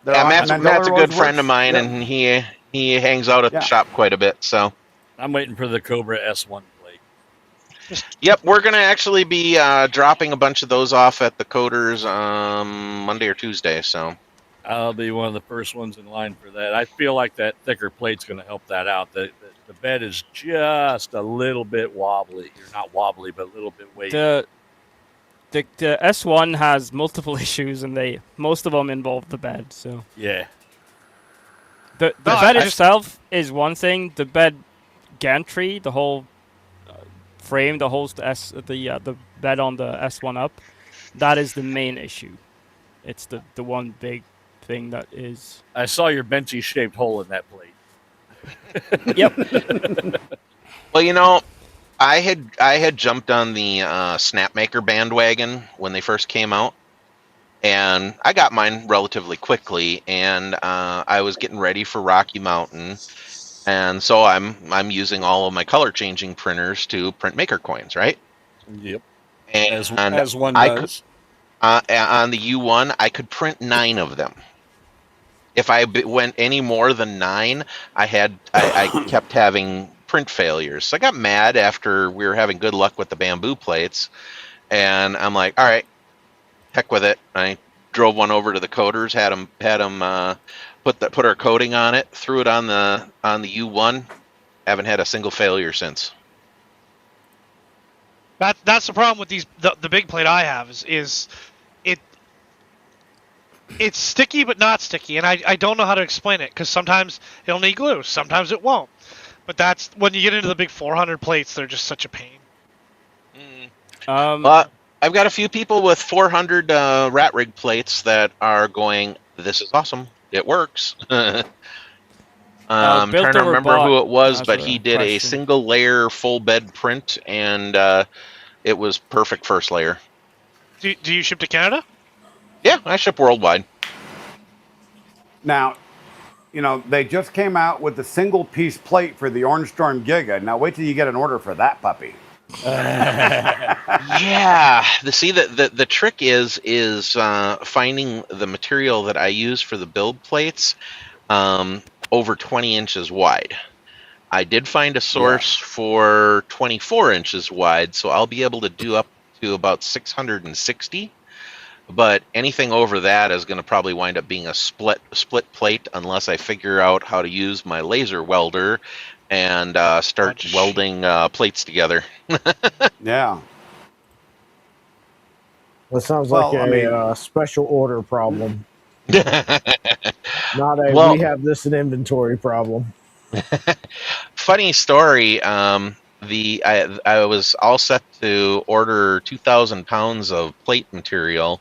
Matt's a Mandala good Rose friend Works. of mine, Yeah. and he hangs out at the shop quite a bit. So. I'm waiting for the Cobra S1 plate. Yep, we're gonna actually be dropping a bunch of those off at the Coders Monday or Tuesday. So. I'll be one of the first ones in line for that. I feel like that thicker plate's going to help that out. The bed is just a little bit wobbly. Or not wobbly, but a little bit weighty. The S1 has multiple issues, and most of them involve the bed. So Yeah. the bed itself is one thing. The bed gantry, the whole frame that holds the bed on the S1 up, that is the main issue. It's the one big thing that is. I saw your Benchy-shaped hole in that plate. Yep. Well, I had jumped on the Snapmaker bandwagon when they first came out, and I got mine relatively quickly. And I was getting ready for Rocky Mountain, and so I'm using all of my color changing printers to print maker coins, right? Yep. And as one does. On the U1, I could print 9 of them. If I went any more than 9, I kept having print failures. So I got mad after we were having good luck with the bamboo plates, and I'm like, all right, heck with it. I drove one over to the Coders, had them put our coating on it, threw it on the U1. Haven't had a single failure since. That's the problem with the big plate I have is it's sticky but not sticky, and I don't know how to explain it because sometimes it'll need glue, sometimes it won't. But that's when you get into the big 400 plates, they're just such a pain. But I've got a few people with 400 rat rig plates that are going, this is awesome, it works. I'm trying to remember who it was, but he did a single layer full bed print, and it was perfect first layer. Do you ship to Canada? Yeah, I ship worldwide. Now, they just came out with the single piece plate for the Orange Storm Giga. Now wait till you get an order for that puppy. Yeah. The trick is finding the material that I use for the build plates. over 20 inches wide. I did find a source for 24 inches wide, so I'll be able to do up to about 660. But anything over that is going to probably wind up being a split plate unless I figure out how to use my laser welder and start welding plates together. Yeah. That sounds Well, like I mean- a special order problem, not a Well- we have this in inventory problem. Funny story. I was all set to order 2,000 pounds of plate material,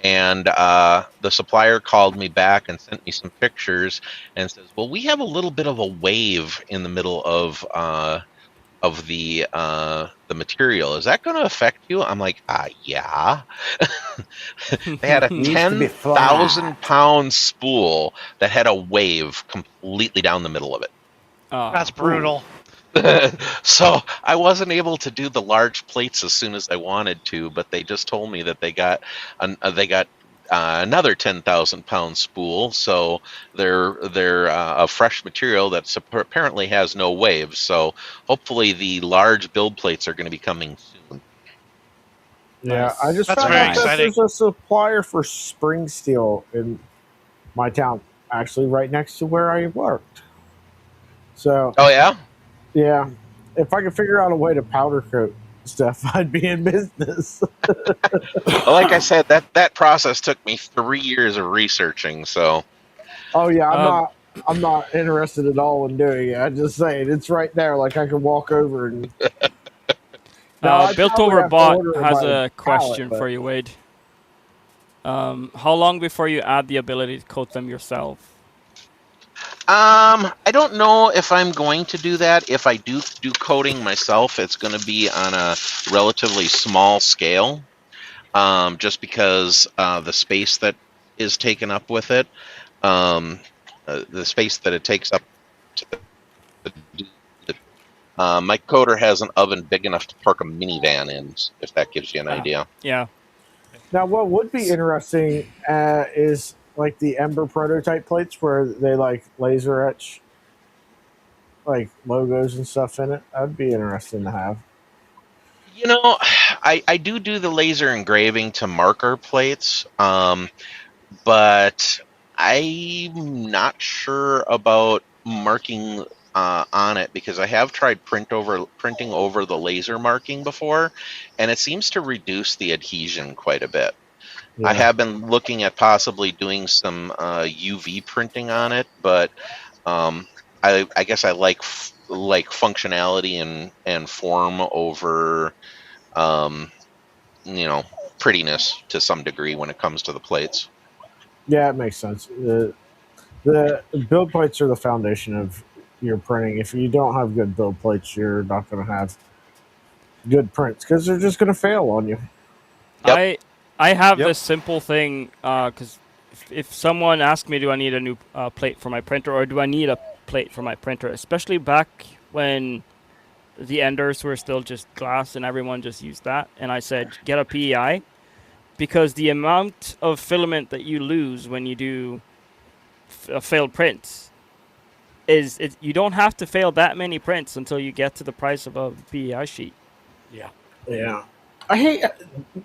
and the supplier called me back and sent me some pictures and says, "Well, we have a little bit of a wave in the middle of the material. Is that going to affect you?" I'm like, yeah. They had a Needs to be 10,000 flat. pound spool that had a wave completely down the middle of it. That's brutal. So I wasn't able to do the large plates as soon as I wanted to, but they just told me that they got another 10,000 pound spool. So they're a fresh material that apparently has no waves. So hopefully the large build plates are going to be coming soon. Yeah, Nice. I just That's found very out that exciting. there's a supplier for spring steel in my town, actually right next to where I worked. So Oh yeah. yeah, if I could figure out a way to powder coat stuff, I'd be in business. Well, like I said, that process took me 3 years of researching. So Oh yeah, Um, I'm not interested at all in doing it. I just saying it's right there. Like I can walk over and. Now, I'd Built probably Over have to Bot order it has by a question pallet, for you, Wade. How long before you add the ability to coat them yourself? I don't know if I'm going to do that. If I do coating myself, it's going to be on a relatively small scale, just because the space that is taken up with it, the space that it takes up. My coder has an oven big enough to park a minivan in, if that gives you an idea. Yeah. Now, what would be interesting is like the Ember prototype plates where they like laser etch like logos and stuff in it. That'd be interesting to have. You know, I do the laser engraving to marker plates, but I'm not sure about marking on it because I have tried printing over the laser marking before, and it seems to reduce the adhesion quite a bit. Yeah. I have been looking at possibly doing some UV printing on it, but I guess I like functionality and form over prettiness to some degree when it comes to the plates. Yeah, it makes sense. The build plates are the foundation of your printing. If you don't have good build plates, you're not going to have good prints because they're just going to fail on you. Yep. I have Yep. this simple thing because if someone asks me, do I need a new plate for my printer or do I need a plate for my printer, especially back when the enders were still just glass and everyone just used that, and I said get a PEI because the amount of filament that you lose when you do failed prints is you don't have to fail that many prints until you get to the price of a PEI sheet. Yeah. Yeah. I hate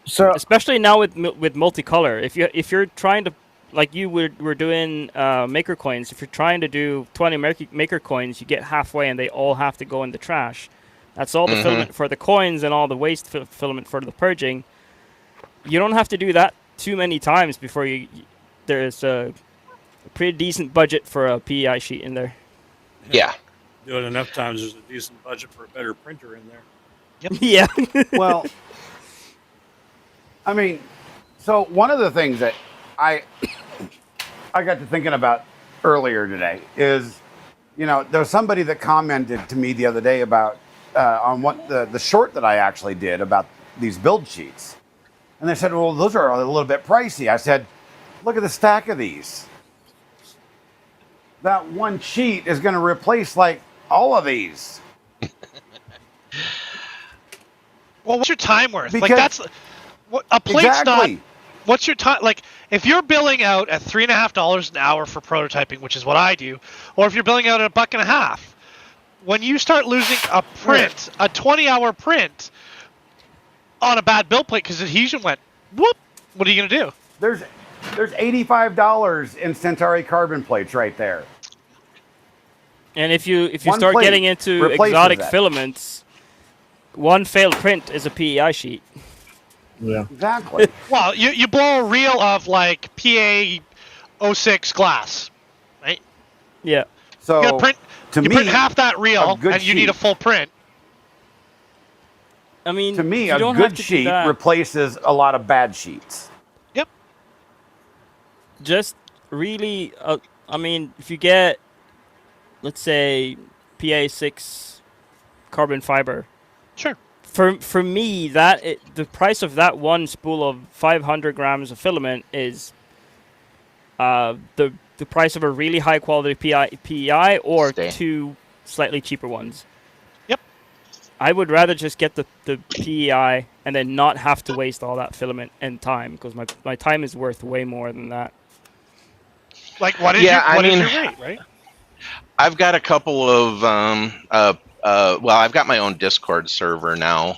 so Especially now with multicolor. If you're trying to, like you were doing maker coins, if you're trying to do 20 maker coins, you get halfway and they all have to go in the trash. That's all the filament for the coins and all the waste filament for the purging. You don't have to do that too many times before there's a pretty decent budget for a PEI sheet in there. Yeah. Do it enough times, there's a decent budget for a better printer in there. Yeah. Well, I mean, so one of the things that I got to thinking about earlier today is, there was somebody that commented to me the other day about on what the short that I actually did about these build sheets, and they said, "Well, those are a little bit pricey." I said, "Look at the stack of these. That one sheet is going to replace like all of these." Well, what's your time worth? Like Because- that's what a plate's Exactly. what's your time? Like, if you're billing out at $3.50 an hour for prototyping, which is what I do, or if you're billing out at $1.50, when you start losing a print, a 20-hour print on a bad build plate because adhesion went whoop, what are you gonna do? There's $85 in Centauri carbon plates right there. And if you One start plate getting into replaces exotic that. filaments, one failed print is a PEI sheet. Yeah. Exactly. Well, you blow a reel of like PA 06 glass, right? Yeah. So You gotta print. to You me, print half that reel, good and you need a sheet. full print. I mean, to me, you a don't have good to do sheet that. replaces a lot of bad sheets. Yep. Just really, I mean, if you get, let's say, PA6 carbon fiber, Sure. for me, the price of that one spool of 500 grams of filament is the price of a really high quality PEI or Stay. 2 slightly cheaper ones. Yep. I would rather just get the PEI and then not have to waste all that filament and time, because my time is worth way more than that. Like, what is Yeah, your I mean- your rate, right? I've got a couple of well, I've got my own Discord server now,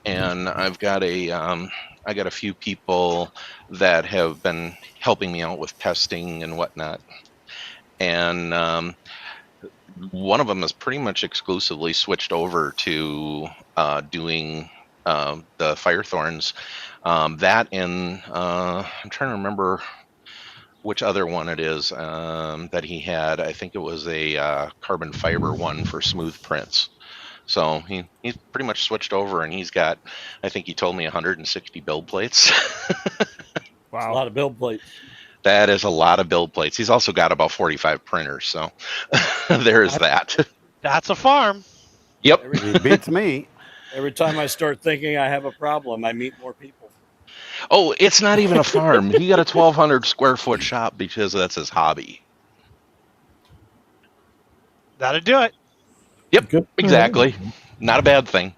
and I've got I got a few people that have been helping me out with testing and whatnot, and one of them is pretty much exclusively switched over to doing the Firethorns. That and I'm trying to remember which other one it is that he had. I think it was a carbon fiber one for smooth prints. So he's pretty much switched over, and he's got, I think he told me 160 build plates. A lot of build plates. That is a lot of build plates. He's also got about 45 printers, so there's that. That's a farm. Yep. He beats me. Every time I start thinking I have a problem, I meet more people. Oh, it's not even a farm. He got a 1,200 square foot shop because that's his hobby. That'd do it. Yep, Good. exactly. Not a bad thing.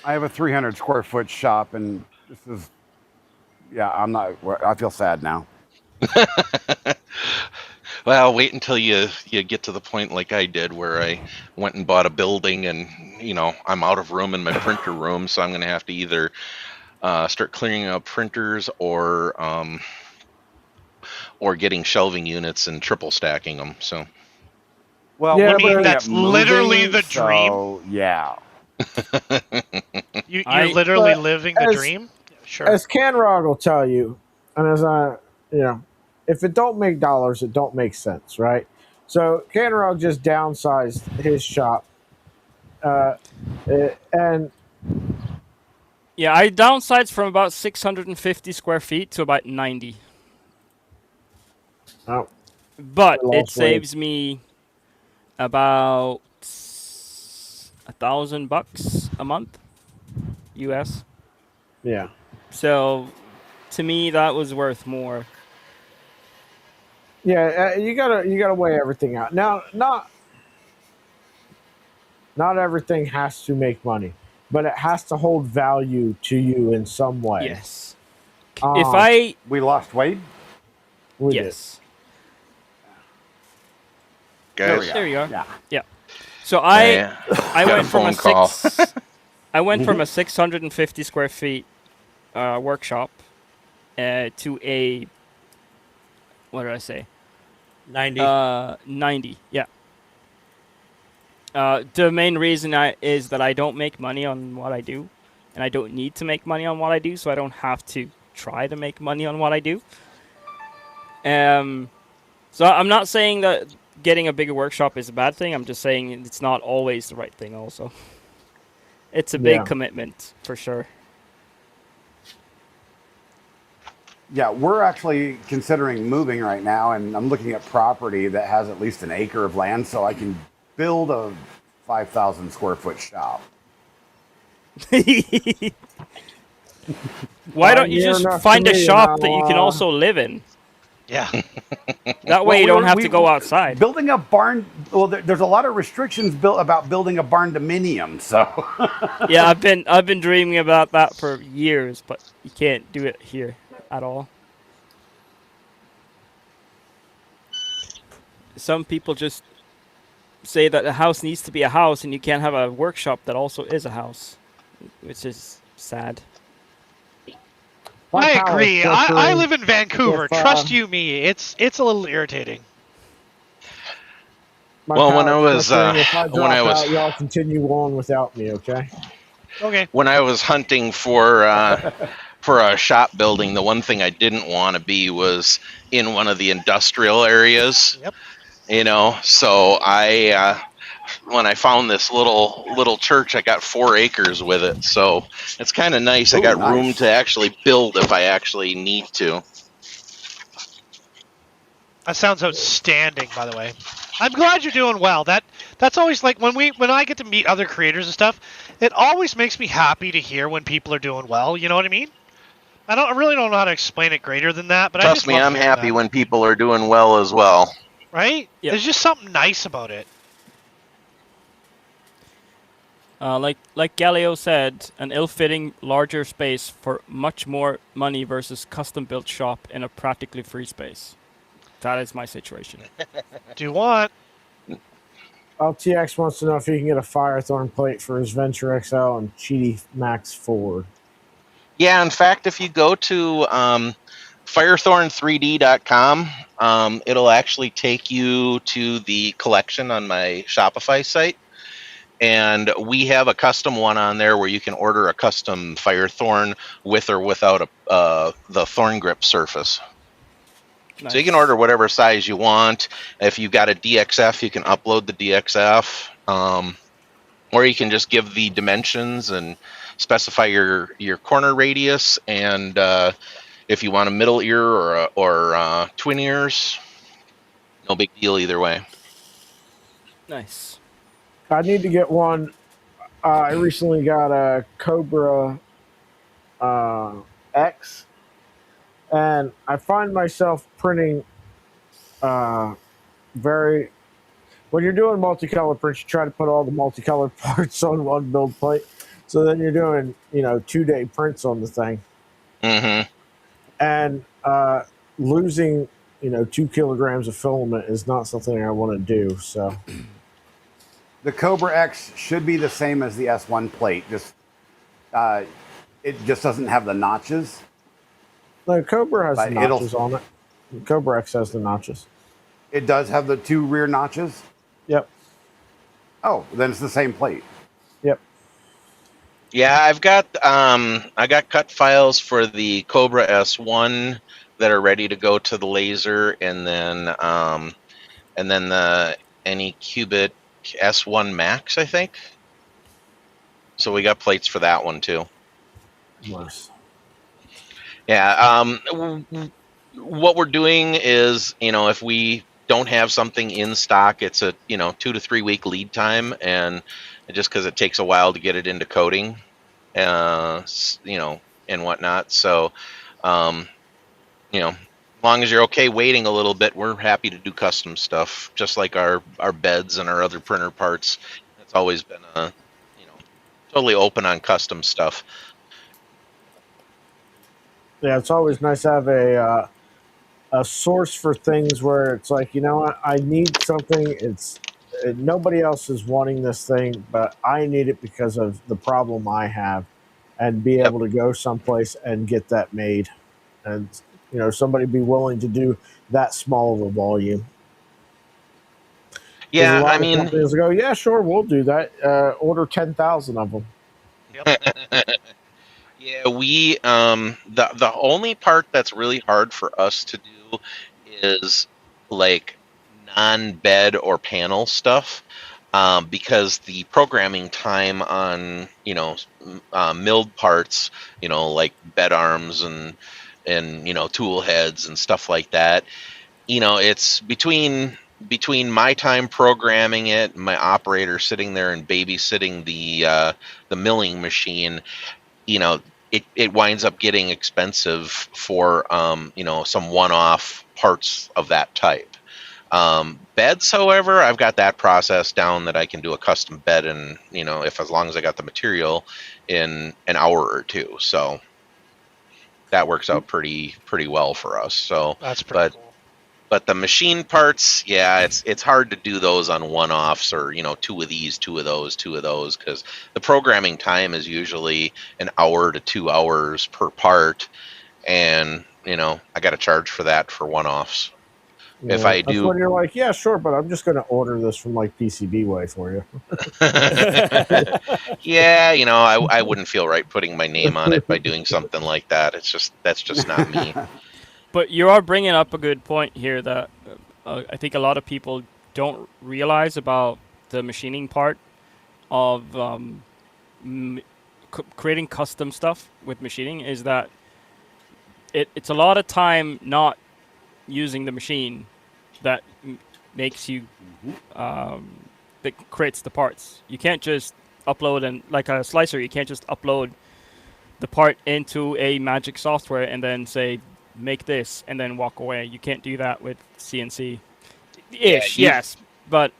I have a 300 square foot shop, and this is, yeah, I feel sad now. Well, wait until you get to the point like I did, where I went and bought a building, and I'm out of room in my printer room, so I'm going to have to either start clearing out printers or getting shelving units and triple stacking them. So Well, Yeah, we're I mean, looking that's at moving, literally the dream. so, yeah. You're I- literally But living the as- dream. Sure. As Canrog will tell you, and as if it don't make dollars, it don't make sense, right? So Canrog just downsized his shop, and Yeah, I downsized from about 650 square feet to about 90. oh, But You it lost weight. saves me about $1,000 a month, US. yeah, So to me, that was worth more. yeah, you gotta weigh everything out. Now, not everything has to make money, but it has to hold value to you in some way. Yes. Um, If I We lost Wade. we did. yes, There we guys, go. there you are. Yeah. So I I got a went from a phone call. six. I went from a 650 square feet workshop to a, what did I say? 90. 90. Yeah. The main reason is that I don't make money on what I do, and I don't need to make money on what I do, so I don't have to try to make money on what I do. So I'm not saying that getting a bigger workshop is a bad thing. I'm just saying it's not always the right thing. Also, it's a big Yeah. commitment for sure. Yeah, we're actually considering moving right now, and I'm looking at property that has at least an acre of land, so I can build a 5,000 square foot shop. Why don't you near just enough find to a me, shop and that you can I'll, also live in? Yeah. That way you Well, don't have to go outside. Building a barn. Well, there's a lot of restrictions built about building a barn dominium. So Yeah, I've been dreaming about that for years, but you can't do it here at all. Some people just say that a house needs to be a house, and you can't have a workshop that also is a house, which is sad. My I power agree. I flickering. live in Vancouver. If, Trust you me, it's a little irritating. My Well, when power's I was, flickering. If I when drop I was- out, y'all continue on without me, okay? Okay. When I was hunting for a shop building, the one thing I didn't want to be was in one of the industrial areas. Yep. You know, so I when I found this little church, I got 4 acres with it. So it's kind of nice. I Ooh, got nice. room to actually build if I actually need to. That sounds outstanding, by the way. I'm glad you're doing well. That's always like when I get to meet other creators and stuff, it always makes me happy to hear when people are doing well. You know what I mean? I really don't know how to explain it greater than that, but I Trust just me, love I'm hearing happy that. when people are doing well as well. Right? Yep. There's just something nice about it. Like Galileo said, an ill-fitting larger space for much more money versus custom-built shop in a practically free space. That is my situation. Do you want? LTX wants to know if he can get a Firethorn plate for his Venture XL and Cheaty Max Ford. Yeah, in fact, if you go to firethorn3d.com, it'll actually take you to the collection on my Shopify site. And we have a custom one on there where you can order a custom Firethorn with or without the thorn grip surface. Nice. So you can order whatever size you want. If you've got a DXF, you can upload the DXF. Or you can just give the dimensions and specify your corner radius. And if you want a middle ear or twin ears, no big deal either way. Nice. I need to get one. I recently got a Cobra X, and I find myself printing very. When you're doing multicolored prints, you try to put all the multicolored parts on one build plate. So then you're doing, 2-day prints on the thing. Mm-hmm. And losing, 2 kilograms of filament is not something I want to do. So the Cobra X should be the same as the S1 plate. Just it just doesn't have the notches. the Cobra has But the notches on it. The Cobra X has the notches. It does have the 2 rear notches. Yep. Oh, then it's the same plate. Yep. Yeah, I got cut files for the Cobra S1 that are ready to go to the laser, and then the Anycubic S1 Max, I think. So we got plates for that one too. Nice. Yeah. What we're doing is, if we don't have something in stock, it's a 2 to 3 week lead time, and just because it takes a while to get it into coating, and whatnot. So, as long as you're okay waiting a little bit, we're happy to do custom stuff, just like our beds and our other printer parts. It's always been totally open on custom stuff. Yeah, it's always nice to have a source for things where it's like, what, I need something. Nobody else is wanting this thing, but I need it because of the problem I have, and be able to go someplace and get that made, and somebody be willing to do that small of a volume. Yeah, a lot of companies go, yeah, sure, we'll do that. Order 10,000 of them. Yeah, we the only part that's really hard for us to do is like non-bed or panel stuff, because the programming time on milled parts, like bed arms and tool heads and stuff like that, it's between my time programming it and my operator sitting there and babysitting the milling machine. it winds up getting expensive for some one-off parts of that type. Beds, however, I've got that process down that I can do a custom bed in, if as long as I got the material in an hour or two. So that works out pretty well for us. So, That's pretty cool. but the machine parts, yeah, it's hard to do those on one-offs or 2 of these, 2 of those, 2 of those, because the programming time is usually an hour to 2 hours per part, and I got to charge for that for one-offs. Yeah, If I that's do, when you're like, yeah, sure, but I'm just going to order this from like PCBWay for you. yeah, I wouldn't feel right putting my name on it by doing something like that. That's just not me. But you are bringing up a good point here that I think a lot of people don't realize about the machining part of creating custom stuff with machining is that it's a lot of time not using the machine that makes you that creates the parts. You can't just upload, and like a slicer, you can't just upload the part into a magic software and then say make this and then walk away. You can't do that with CNC. Ish, yes, but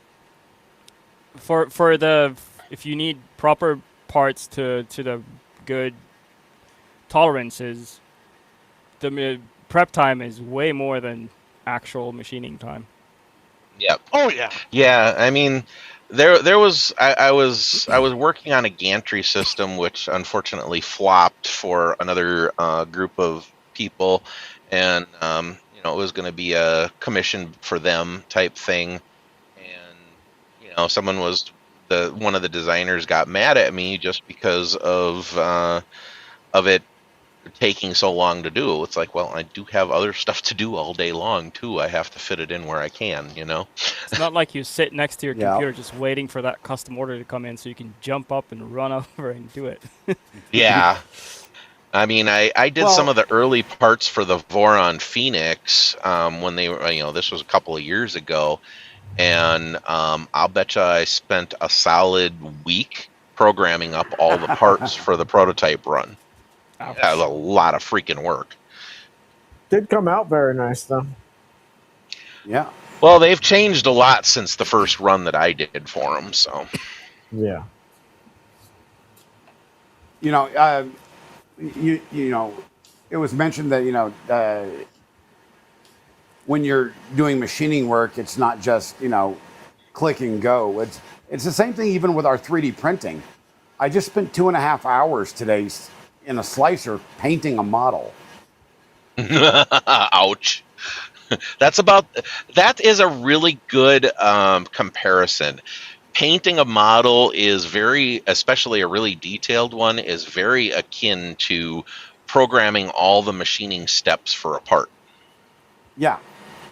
for the if you need proper parts to the good tolerances, the prep time is way more than actual machining time. Yep. Oh yeah. Yeah, I mean, there was I was working on a gantry system which unfortunately flopped for another group of people, and it was going to be a commission for them type thing, and someone was one of the designers got mad at me just because of it taking so long to do. It's like, well, I do have other stuff to do all day long too. I have to fit it in where I can, It's not like you sit next to your Yeah. computer just waiting for that custom order to come in so you can jump up and run over and do it. Yeah. I mean, I did some of the early parts for the Voron Phoenix when they were, this was a couple of years ago, and I'll bet you I spent a solid week programming up all the parts for the prototype run. Ouch. That was a lot of freaking work. Did come out very nice though. Yeah. Well, they've changed a lot since the first run that I did for them, so. Yeah. It was mentioned that when you're doing machining work, it's not just click and go. It's the same thing even with our 3D printing. I just spent 2.5 hours today in a slicer painting a model. Ouch. That is a really good comparison. Painting a model is especially a really detailed one, is very akin to programming all the machining steps for a part. Yeah.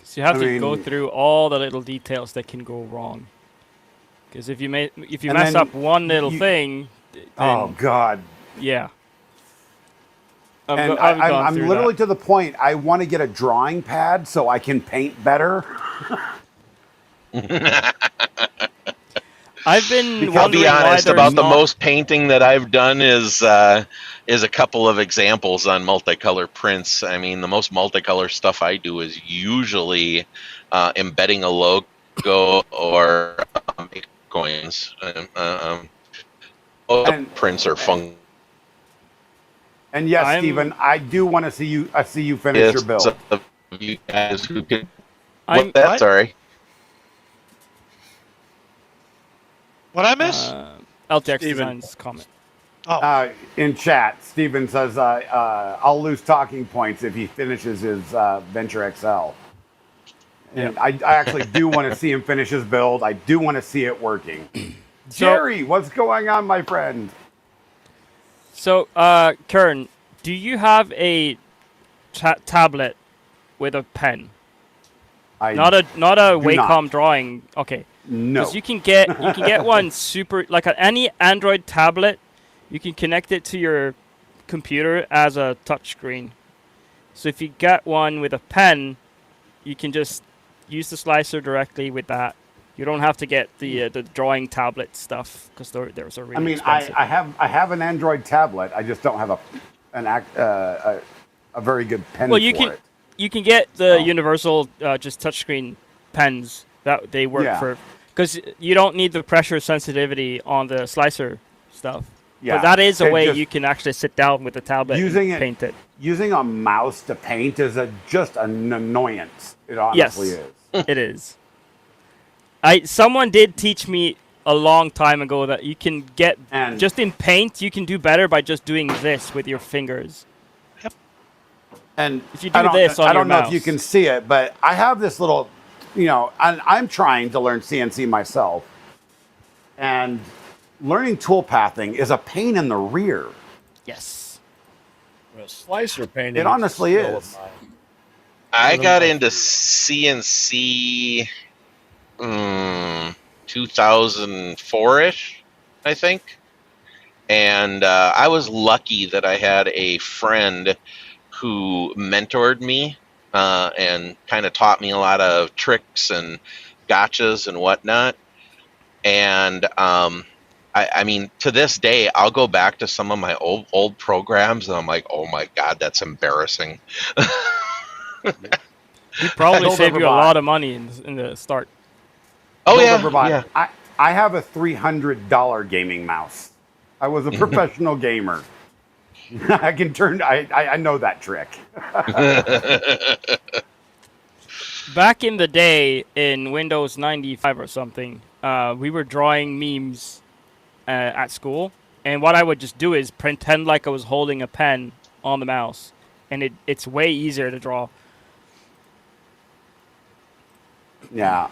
So you have to go through all the little details that can go wrong. Because if you mess up one little thing, then, oh God. Yeah. I'm literally to the point. I want to get a drawing pad so I can paint better. I've been. I'll be honest. About the most painting that I've done is a couple of examples on multicolor prints. I mean, the most multicolor stuff I do is usually embedding a logo or coins. Prints are fun. And yes, Stephen, I do want to see you. I see you finish your build. You guys who can. Sorry. What I miss? LTX Design's comment. Oh. In chat, Stephen says, "I'll lose talking points if he finishes his Venture XL." And I actually do want to see him finish his build. I do want to see it working. Jerry, what's going on, my friend? So, Kern, do you have a tablet with a pen? Not a Wacom drawing. Okay. No. Because you can get one super like any Android tablet. You can connect it to your computer as a touchscreen. So if you get one with a pen, you can just use the slicer directly with that. You don't have to get the drawing tablet stuff because there's a really expensive. I have an Android tablet. I just don't have a very good pen Well, for you can get the So. universal just touchscreen pens that they work Yeah. for, because you don't need the pressure sensitivity on the slicer stuff. Yeah. But that is a It way just- you can actually sit down with the tablet Using and it- paint it. Using a mouse to paint is just an annoyance. It honestly Yes. is. It is. Someone did teach me a long time ago that you can get And- just in paint you can do better by just doing this with your fingers. And If you do I don't, this on I don't your know if you mouse. can see it, but I have this little, and I'm trying to learn CNC myself. And learning tool pathing is a pain in the rear. Yes. Well, slicer painting. It honestly a skill of is. mine. I got One of into my CNC 2004-ish, I think. And I was lucky that I had a friend who mentored me and kind of taught me a lot of tricks and gotchas and whatnot. And I mean, to this day, I'll go back to some of my old programs, and I'm like, oh my god, that's embarrassing. He probably Build saved you a overbought. lot of money in the start. Oh Build yeah, overbought. yeah. I have a $300 gaming mouse. I was a professional gamer. I can turn. I know that trick. Back in the day, in Windows 95 or something, we were drawing memes at school, and what I would just do is pretend like I was holding a pen on the mouse, and it's way easier to draw. Yeah.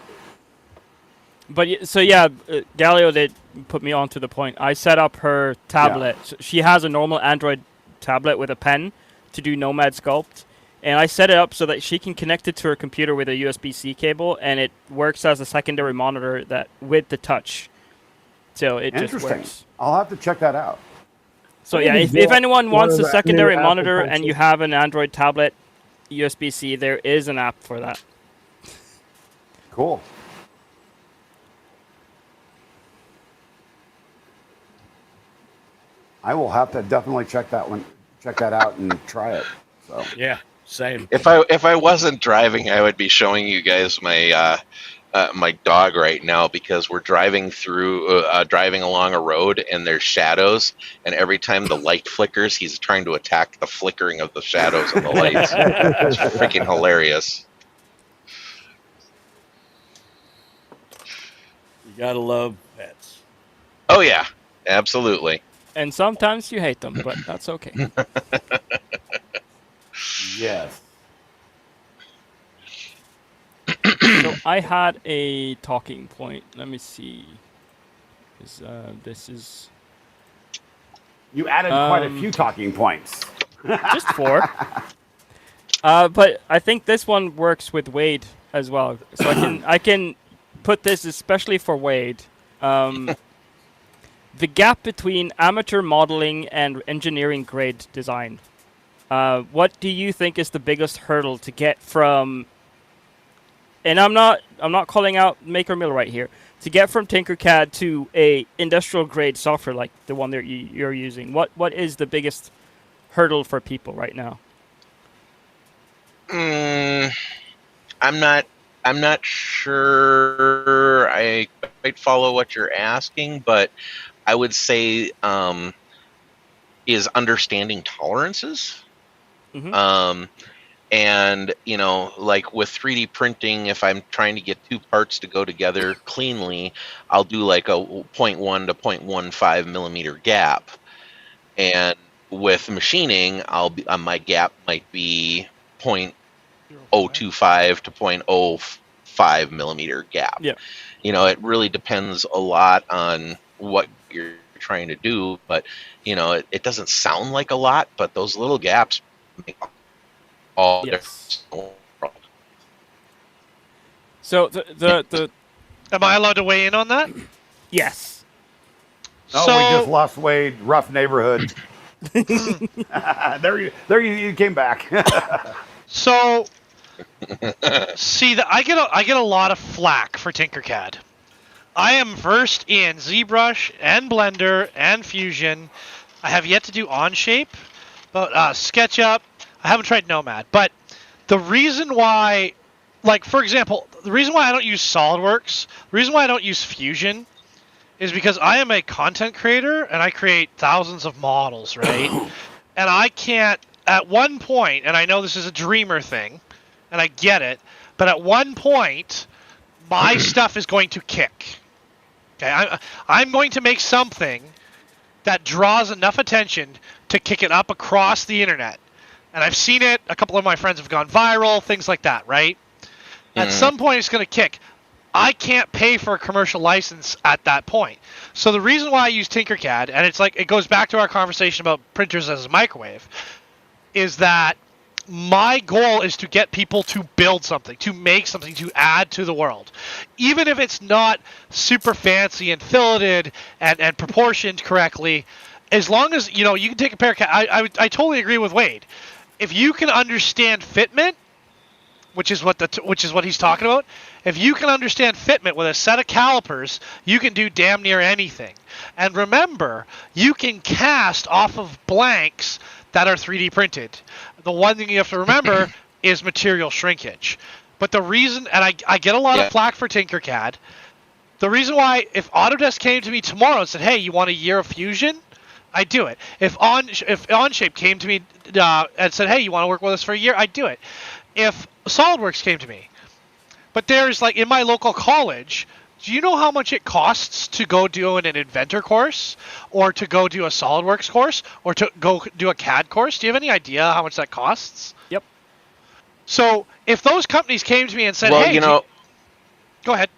But so yeah, Galileo did put me on to the point. I set up her tablet. So she has a normal Android tablet with a pen to do Nomad Sculpt, and I set it up so that she can connect it to her computer with a USB-C cable, and it works as a secondary monitor that with the touch. So it just Interesting. works. I'll have to check that out. So I yeah, think if anyone one wants of a the secondary new Apple monitor and Pencils- you have an Android tablet USB-C, there is an app for that. Cool. I will have to definitely check that out and try it. So Yeah, same. If I wasn't driving, I would be showing you guys my my dog right now, because we're driving along a road and there's shadows, and every time the light flickers, he's trying to attack the flickering of the shadows of the lights. It's freaking hilarious. You gotta love pets. Oh yeah, absolutely. And sometimes you hate them, but that's okay. yes. So I had a talking point. Let me see. This is You added quite a Um, few talking points. just 4. But I think this one works with Wade as well. So I can put this especially for Wade. The gap between amateur modeling and engineering grade design. What do you think is the biggest hurdle to get from? And I'm not calling out Maker Mill right here. To get from Tinkercad to a industrial grade software like the one that you're using, what is the biggest hurdle for people right now? I'm not sure I quite follow what you're asking, but I would say is understanding tolerances. Mhm. And like with 3D printing, if I'm trying to get two parts to go together cleanly, I'll do like a 0.1 to 0.15 millimeter gap. And with machining, my gap might be 0.025 to 0.05 millimeter gap. Yeah. It really depends a lot on what you're trying to do, but it doesn't sound like a lot, but those little gaps make all the Yes. difference. So the Am I allowed to weigh in on that? yes. Oh, So, we just lost Wade. Rough neighborhood. There you came back. So, see, I get a lot of flack for Tinkercad. I am versed in ZBrush and Blender and Fusion. I have yet to do Onshape, about SketchUp. I haven't tried Nomad, but the reason why, like for example, the reason why I don't use SolidWorks, the reason why I don't use Fusion, is because I am a content creator and I create thousands of models, right? And I can't, at one point, and I know this is a dreamer thing, and I get it, but at one point, my stuff is going to kick. Okay, I'm going to make something that draws enough attention to kick it up across the internet. And I've seen it, a couple of my friends have gone viral, things like that, right? At some point, it's going to kick. I can't pay for a commercial license at that point. So the reason why I use Tinkercad, and it's like it goes back to our conversation about printers as a microwave, is that my goal is to get people to build something, to make something, to add to the world. Even if it's not super fancy and filleted and proportioned correctly, as long as, you know, you can take a pair of I totally agree with Wade. If you can understand fitment, which is what he's talking about, if you can understand fitment with a set of calipers, you can do damn near anything. And remember, you can cast off of blanks that are 3D printed. The one thing you have to remember is material shrinkage. But the reason, and I get a lot of flack for Tinkercad, the reason why, if Autodesk came to me tomorrow and said, hey, you want a year of Fusion? I'd do it. If Onshape came to me and said, hey, you want to work with us for a year? I'd do it. If SolidWorks came to me. But there's, like, in my local college, do you know how much it costs to go do an Inventor course, or to go do a SolidWorks course, or to go do a CAD course? Do you have any idea how much that costs? Yep. So if those companies came to me and said, Well, hey, you know, go ahead.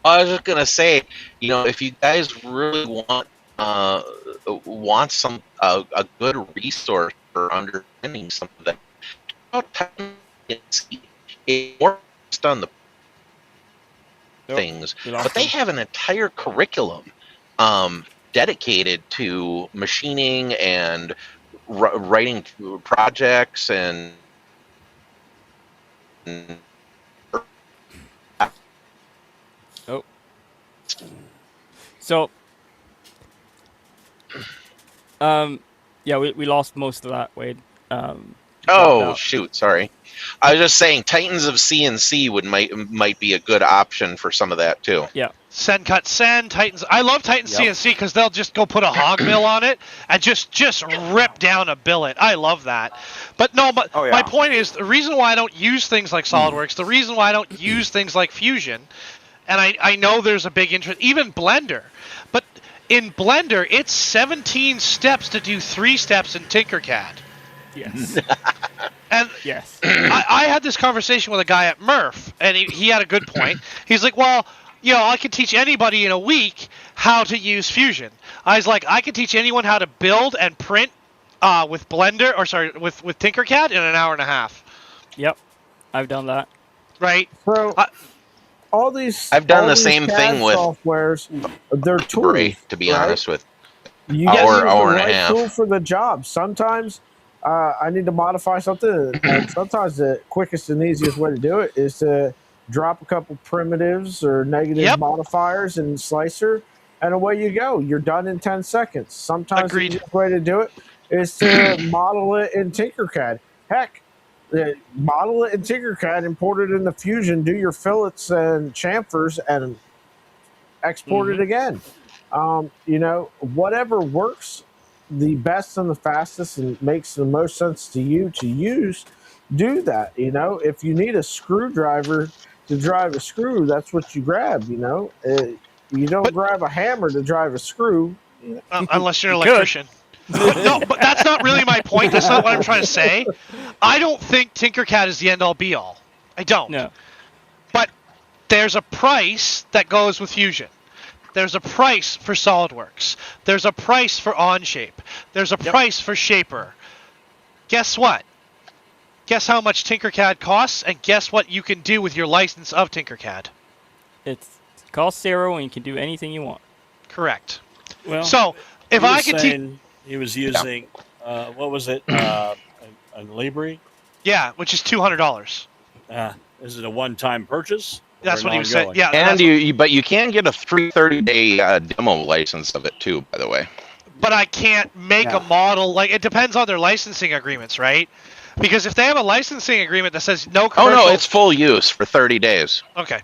I was just gonna say, you know, if you guys really want some a good resource for understanding some of that, it works on the things, but they have an entire curriculum dedicated to machining and writing projects and So, yeah, we lost most of that, Wade. Oh shoot, sorry. I was just saying Titans of CNC might be a good option for some of that too. Yeah. Send cut send Titans. I love Titans CNC because they'll just go put a hog mill on it and just rip down a billet. I love that. But no, my point is, the reason why I don't use things like SolidWorks, the reason why I don't use things like Fusion, and I know there's a big interest, even Blender, but in Blender it's 17 steps to do 3 steps in Tinkercad. Yes. And yes. I had this conversation with a guy at Murph, and he had a good point. He's like, well, you know, I could teach anybody in a week how to use Fusion. I was like, I could teach anyone how to build and print with Blender, or sorry, with Tinkercad in an hour and a half. Yep, I've done that. Right. So all these, I've done the these same CAD thing with softwares. They're tools. To be right? honest with you, hour the and right a half. tool for the job. Sometimes I need to modify something, and sometimes the quickest and easiest way to do it is to drop a couple primitives or negative modifiers in Slicer, and away you go. You're done in 10 seconds. Sometimes the easiest way to do it is to model it in Tinkercad. Heck, model it in Tinkercad, import it into Fusion, do your fillets and chamfers, and export it again. You know, whatever works the best and the fastest and makes the most sense to you to use, do that. You know, if you need a screwdriver to drive a screw, that's what you grab. You know, you don't grab a hammer to drive a screw. Unless you're an electrician. But that's not really my point. That's not what I'm trying to say. I don't think Tinkercad is the end-all be-all. I don't. No. But there's a price that goes with Fusion. There's a price for SolidWorks. There's a price for Onshape. There's a price for Shaper. Guess what? Guess how much Tinkercad costs, and guess what you can do with your license of Tinkercad? It costs 0, and you can do anything you want. Correct. Well, so if I could teach, he was using what was it? A Libre? Yeah, which is $200. Is it a one-time purchase? That's what he was saying. Yeah, and but you can get a 330-day demo license of it too, by the way. but I can't make Yeah. a model. Like, it depends on their licensing agreements, right? Because if they have a licensing agreement that says no Oh commercial... no, it's full use for 30 days. Okay.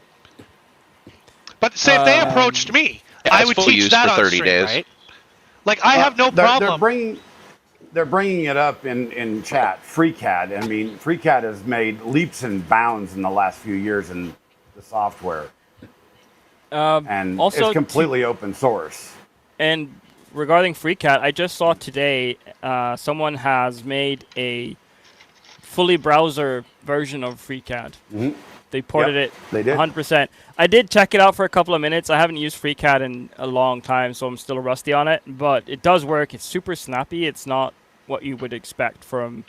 But say if they approached me, Yeah, I it's would full teach use that for on 30 stream, days. right? Like, I have no problem. They're bringing it up in chat. FreeCAD. I mean, FreeCAD has made leaps and bounds in the last few years in the software, and Also it's completely open source. And regarding FreeCAD, I just saw today someone has made a fully browser version of FreeCAD. Mhm. They ported Yep, it they did. 100%. I did check it out for a couple of minutes. I haven't used FreeCAD in a long time, so I'm still rusty on it. But it does work. It's super snappy. It's not what you would expect from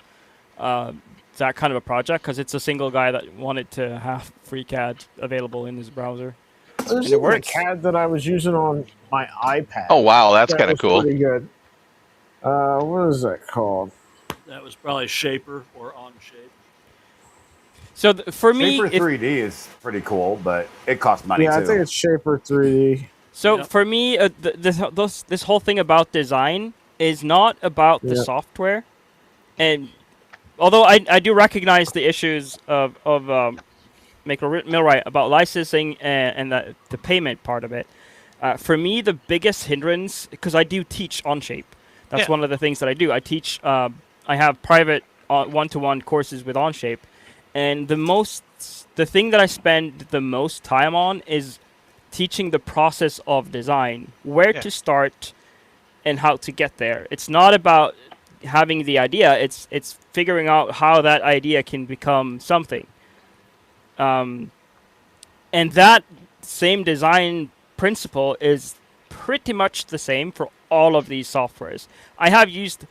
that kind of a project, because it's a single guy that wanted to have FreeCAD available in his browser. There's And it even a works. CAD that I was using on my iPad. Oh wow, that's That kind of was cool. Pretty good. What is that called? That was probably Shaper or Onshape. So for me, Shaper 3D is pretty cool, but it costs money Yeah, too. I think it's Shaper 3D. So Yep. for me, this whole thing about design is not about the Yeah. software, and although I do recognize the issues of Millwright about licensing and the payment part of it, for me the biggest hindrance, because I do teach Onshape, that's Yeah. one of the things that I do. I teach. I have private one-to-one courses with Onshape, and the thing that I spend the most time on is teaching the process of design, where Yeah. to start and how to get there. It's not about having the idea, it's figuring out how that idea can become something. And that same design principle is pretty much the same for all of these softwares. I have used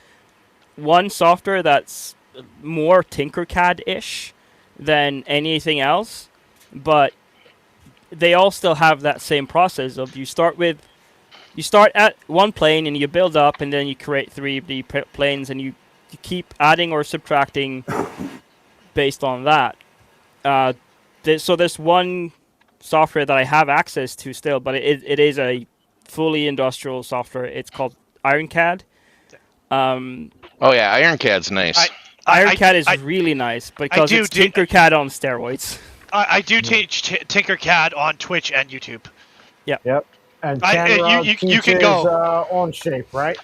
one software that's more Tinkercad-ish than anything else, but they all still have that same process of you start at one plane and you build up, and then you create 3D planes, and you keep adding or subtracting based on that. So there's one software that I have access to still, but it is a fully industrial software. It's called IronCAD. Oh yeah, IronCAD's nice. IronCAD is really nice because it's Tinkercad on steroids. I do teach Tinkercad on Twitch and YouTube. Yep. And you can go. On Shape, right?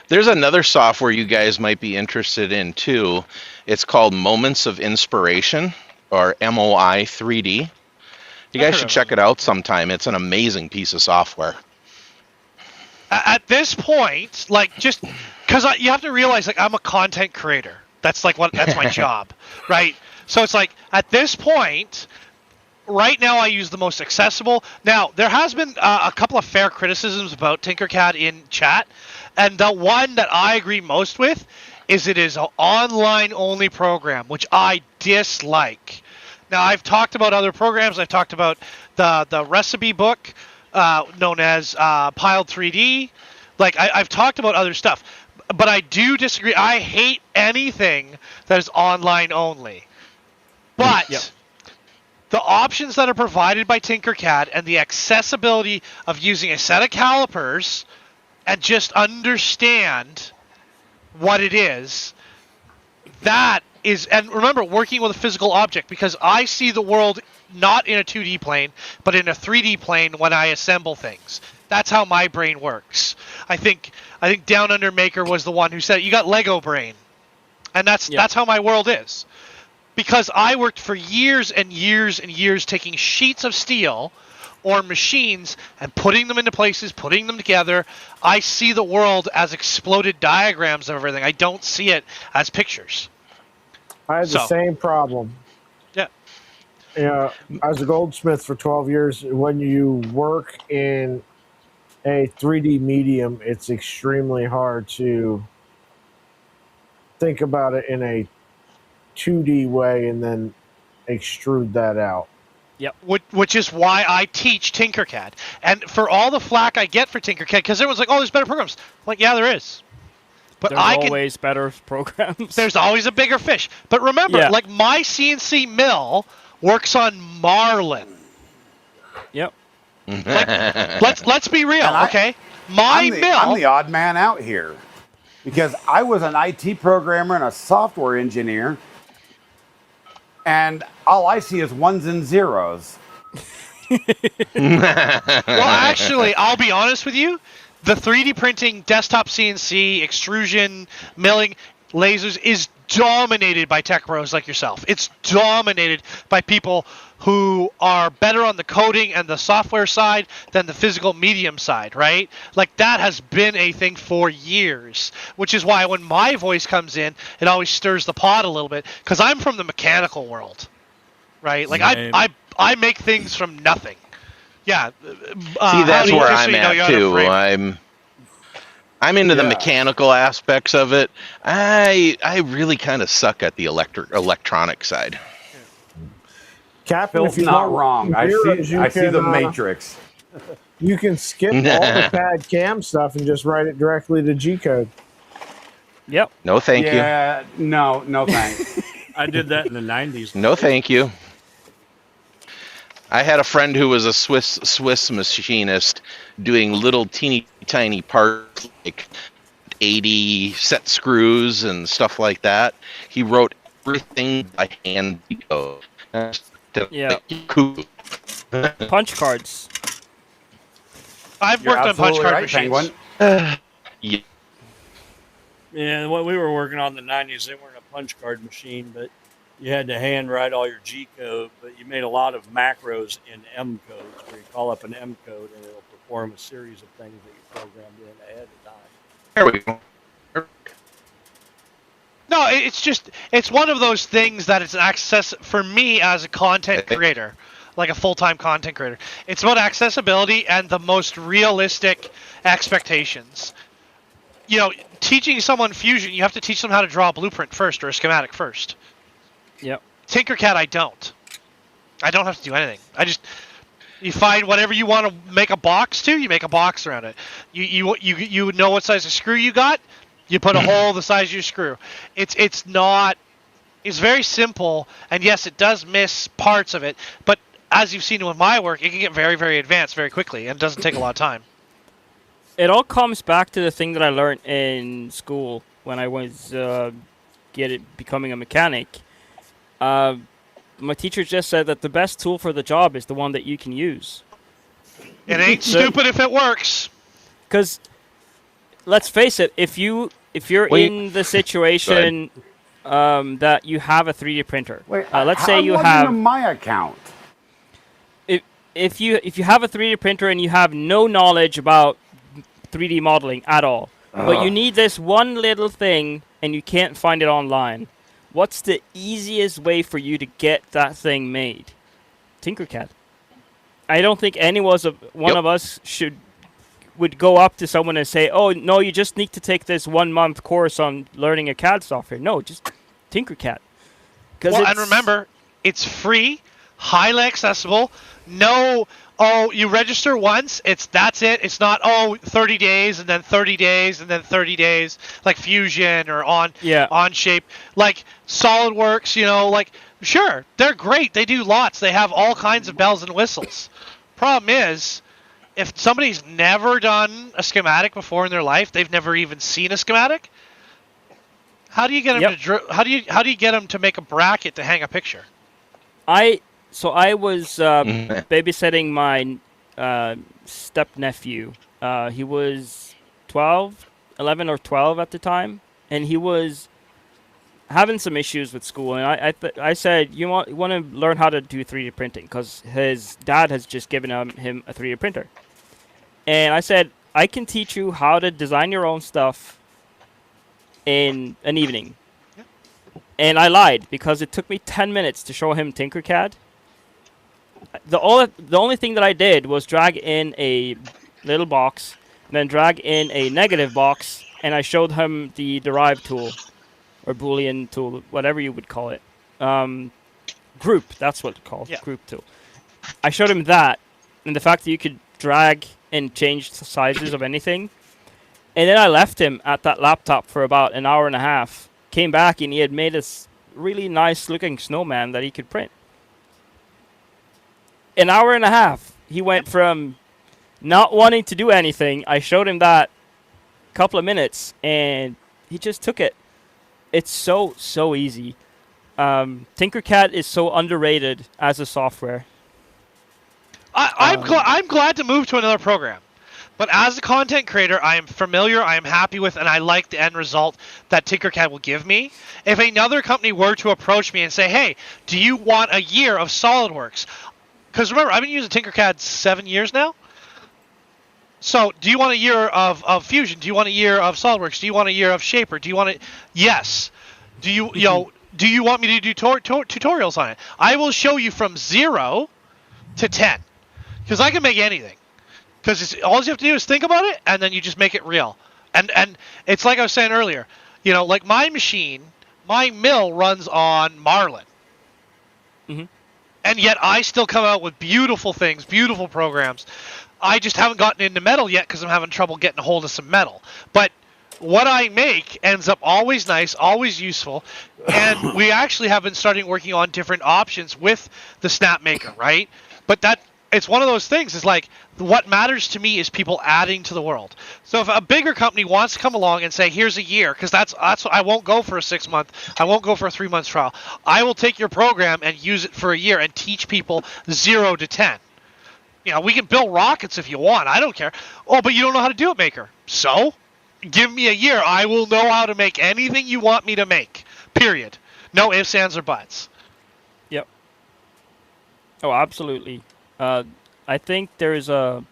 There's another software you guys might be interested in too. It's called Moments of Inspiration, or MOI 3D. You guys should check it out sometime. It's an amazing piece of software. At this point, like, just because you have to realize, like, I'm a content creator. That's my job, right? So it's like, at this point, right now I use the most accessible. Now, there has been a couple of fair criticisms about Tinkercad in chat, and the one that I agree most with is it is an online-only program, which I dislike. Now, I've talked about other programs. I've talked about the recipe book known as Piled 3D. Like, I've talked about other stuff, but I do disagree. I hate anything that is online only. But the options that are provided by Tinkercad and the accessibility of using a set of calipers and just understand what it is, that is, and remember, working with a physical object, because I see the world not in a 2D plane, but in a 3D plane when I assemble things. That's how my brain works. I think Down Under Maker was the one who said, you got Lego brain. And that's how my world is. Because I worked for years and years and years taking sheets of steel or machines and putting them into places, putting them together. I see the world as exploded diagrams of everything. I don't see it as pictures. I had the same problem. Yeah. Yeah, I was a goldsmith for 12 years. When you work in a 3D medium, it's extremely hard to think about it in a 2D way and then extrude that out. Yep. Which is why I teach Tinkercad. And for all the flack I get for Tinkercad, because everyone's like, oh, there's better programs. I'm like, yeah, there is. But there's always better programs. There's always a bigger fish. But remember, like, my CNC mill works on Marlin. Yep. Like, let's be real, okay? My mill. I'm the odd man out here because I was an IT programmer and a software engineer, and all I see is ones and zeros. Well, actually, I'll be honest with you. The 3D printing, desktop CNC, extrusion, milling, lasers is dominated by tech pros like yourself. It's dominated by people who are better on the coding and the software side than the physical medium side, right? Like that has been a thing for years, which is why when my voice comes in, it always stirs the pot a little bit because I'm from the mechanical world, right? Like Same. I make things from nothing. Yeah. See, that's Howdy, where just so I'm you know, at you're on a too. frame. I'm into the Yeah. mechanical aspects of it. I really kind of suck at the electronic side. Captain, Phil's if you not don't wrong. I zeros, see. you I see the can, Matrix. You can skip all the CAD CAM stuff and just write it directly to G code. Yep. No, thank you. Yeah. No. No thanks. I did that in the 90s. No, thank you. I had a friend who was a Swiss machinist doing little teeny tiny parts like 80 set screws and stuff like that. He wrote everything by hand. Yeah. Cool. Punch cards. I've You're worked on punch absolutely card right, machines. Penguin. Yeah. Yeah, what we were working on in the 90s, they weren't a punch card machine, but you had to hand write all your G code, but you made a lot of macros in M codes where you call up an M code and it'll perform a series of things that you programmed in ahead of time. There we go. No, it's one of those things that it's access for me as a content creator, like a full-time content creator. It's about accessibility and the most realistic expectations. You know, teaching someone Fusion, you have to teach them how to draw a blueprint first or a schematic first. Yep. Tinkercad, I don't. I don't have to do anything. You find whatever you want to make a box to, you make a box around it. You know what size of screw you got, you put a hole the size of your screw. It's very simple, and yes, it does miss parts of it, but as you've seen with my work, it can get very, very advanced very quickly, and it doesn't take a lot of time. It all comes back to the thing that I learned in school when I was becoming a mechanic. My teacher just said that the best tool for the job is the one that you can use. It ain't stupid if it works. Because, let's face it, if you're in the situation that you have a 3D printer, Wait. let's say you I'm logging have into my account. if you have a 3D printer and you have no knowledge about 3D modeling at all, but you need this one little thing and you can't find it online, what's the easiest way for you to get that thing made? Tinkercad. I don't think one of us would go up to someone and say, "Oh no, you just need to take this 1 month course on learning a CAD software." No, just Tinkercad. Well, and remember, it's free, highly accessible. No, you register once. That's it. It's not 30 days and then 30 days and then 30 days like Fusion or Onshape, like SolidWorks. You know, like sure, they're great. They do lots. They have all kinds of bells and whistles. Problem is, if somebody's never done a schematic before in their life, they've never even seen a schematic. How do you get them to how do you get them to make a bracket to hang a picture? I was babysitting my step-nephew. He was 11 or 12 at the time, and he was having some issues with school. And I said, you want to learn how to do 3D printing because his dad has just given him a 3D printer. And I said, I can teach you how to design your own stuff in an evening. Yeah. And I lied because it took me 10 minutes to show him Tinkercad. The only thing that I did was drag in a little box, and then drag in a negative box, and I showed him the derive tool, or Boolean tool, whatever you would call it. Group, that's what it's called, group tool. I showed him that, and the fact that you could drag and change the sizes of anything. And then I left him at that laptop for about an hour and a half. Came back, and he had made this really nice-looking snowman that he could print. An hour and a half. He went from not wanting to do anything. I showed him that couple of minutes, and he just took it. It's so easy. Tinkercad is so underrated as a software. I'm glad to move to another program. But as a content creator, I am familiar, I am happy with, and I like the end result that Tinkercad will give me. If another company were to approach me and say, hey, do you want a year of SolidWorks? Because remember, I've been using Tinkercad 7 years now. So, do you want a year of Fusion? Do you want a year of SolidWorks? Do you want a year of Shaper? Do you want it? Yes. Do you do you want me to do tutorials on it? I will show you from 0 to 10. Because I can make anything. Because all you have to do is think about it, and then you just make it real. And it's like I was saying earlier. Like my machine, my mill runs on Marlin. Mm-hmm. And yet I still come out with beautiful things, beautiful programs. I just haven't gotten into metal yet because I'm having trouble getting a hold of some metal. But what I make ends up always nice, always useful. And we actually have been starting working on different options with the Snapmaker, right? But it's one of those things. Is like what matters to me is people adding to the world. So if a bigger company wants to come along and say, "Here's a year," because that's I won't go for a 6 month, I won't go for a 3 month trial. I will take your program and use it for a year and teach people 0 to 10. We can build rockets if you want. I don't care. Oh, but you don't know how to do it, Maker. So, give me a year. I will know how to make anything you want me to make. Period. No ifs, ands, or buts. Yep. Oh, absolutely. I think there's a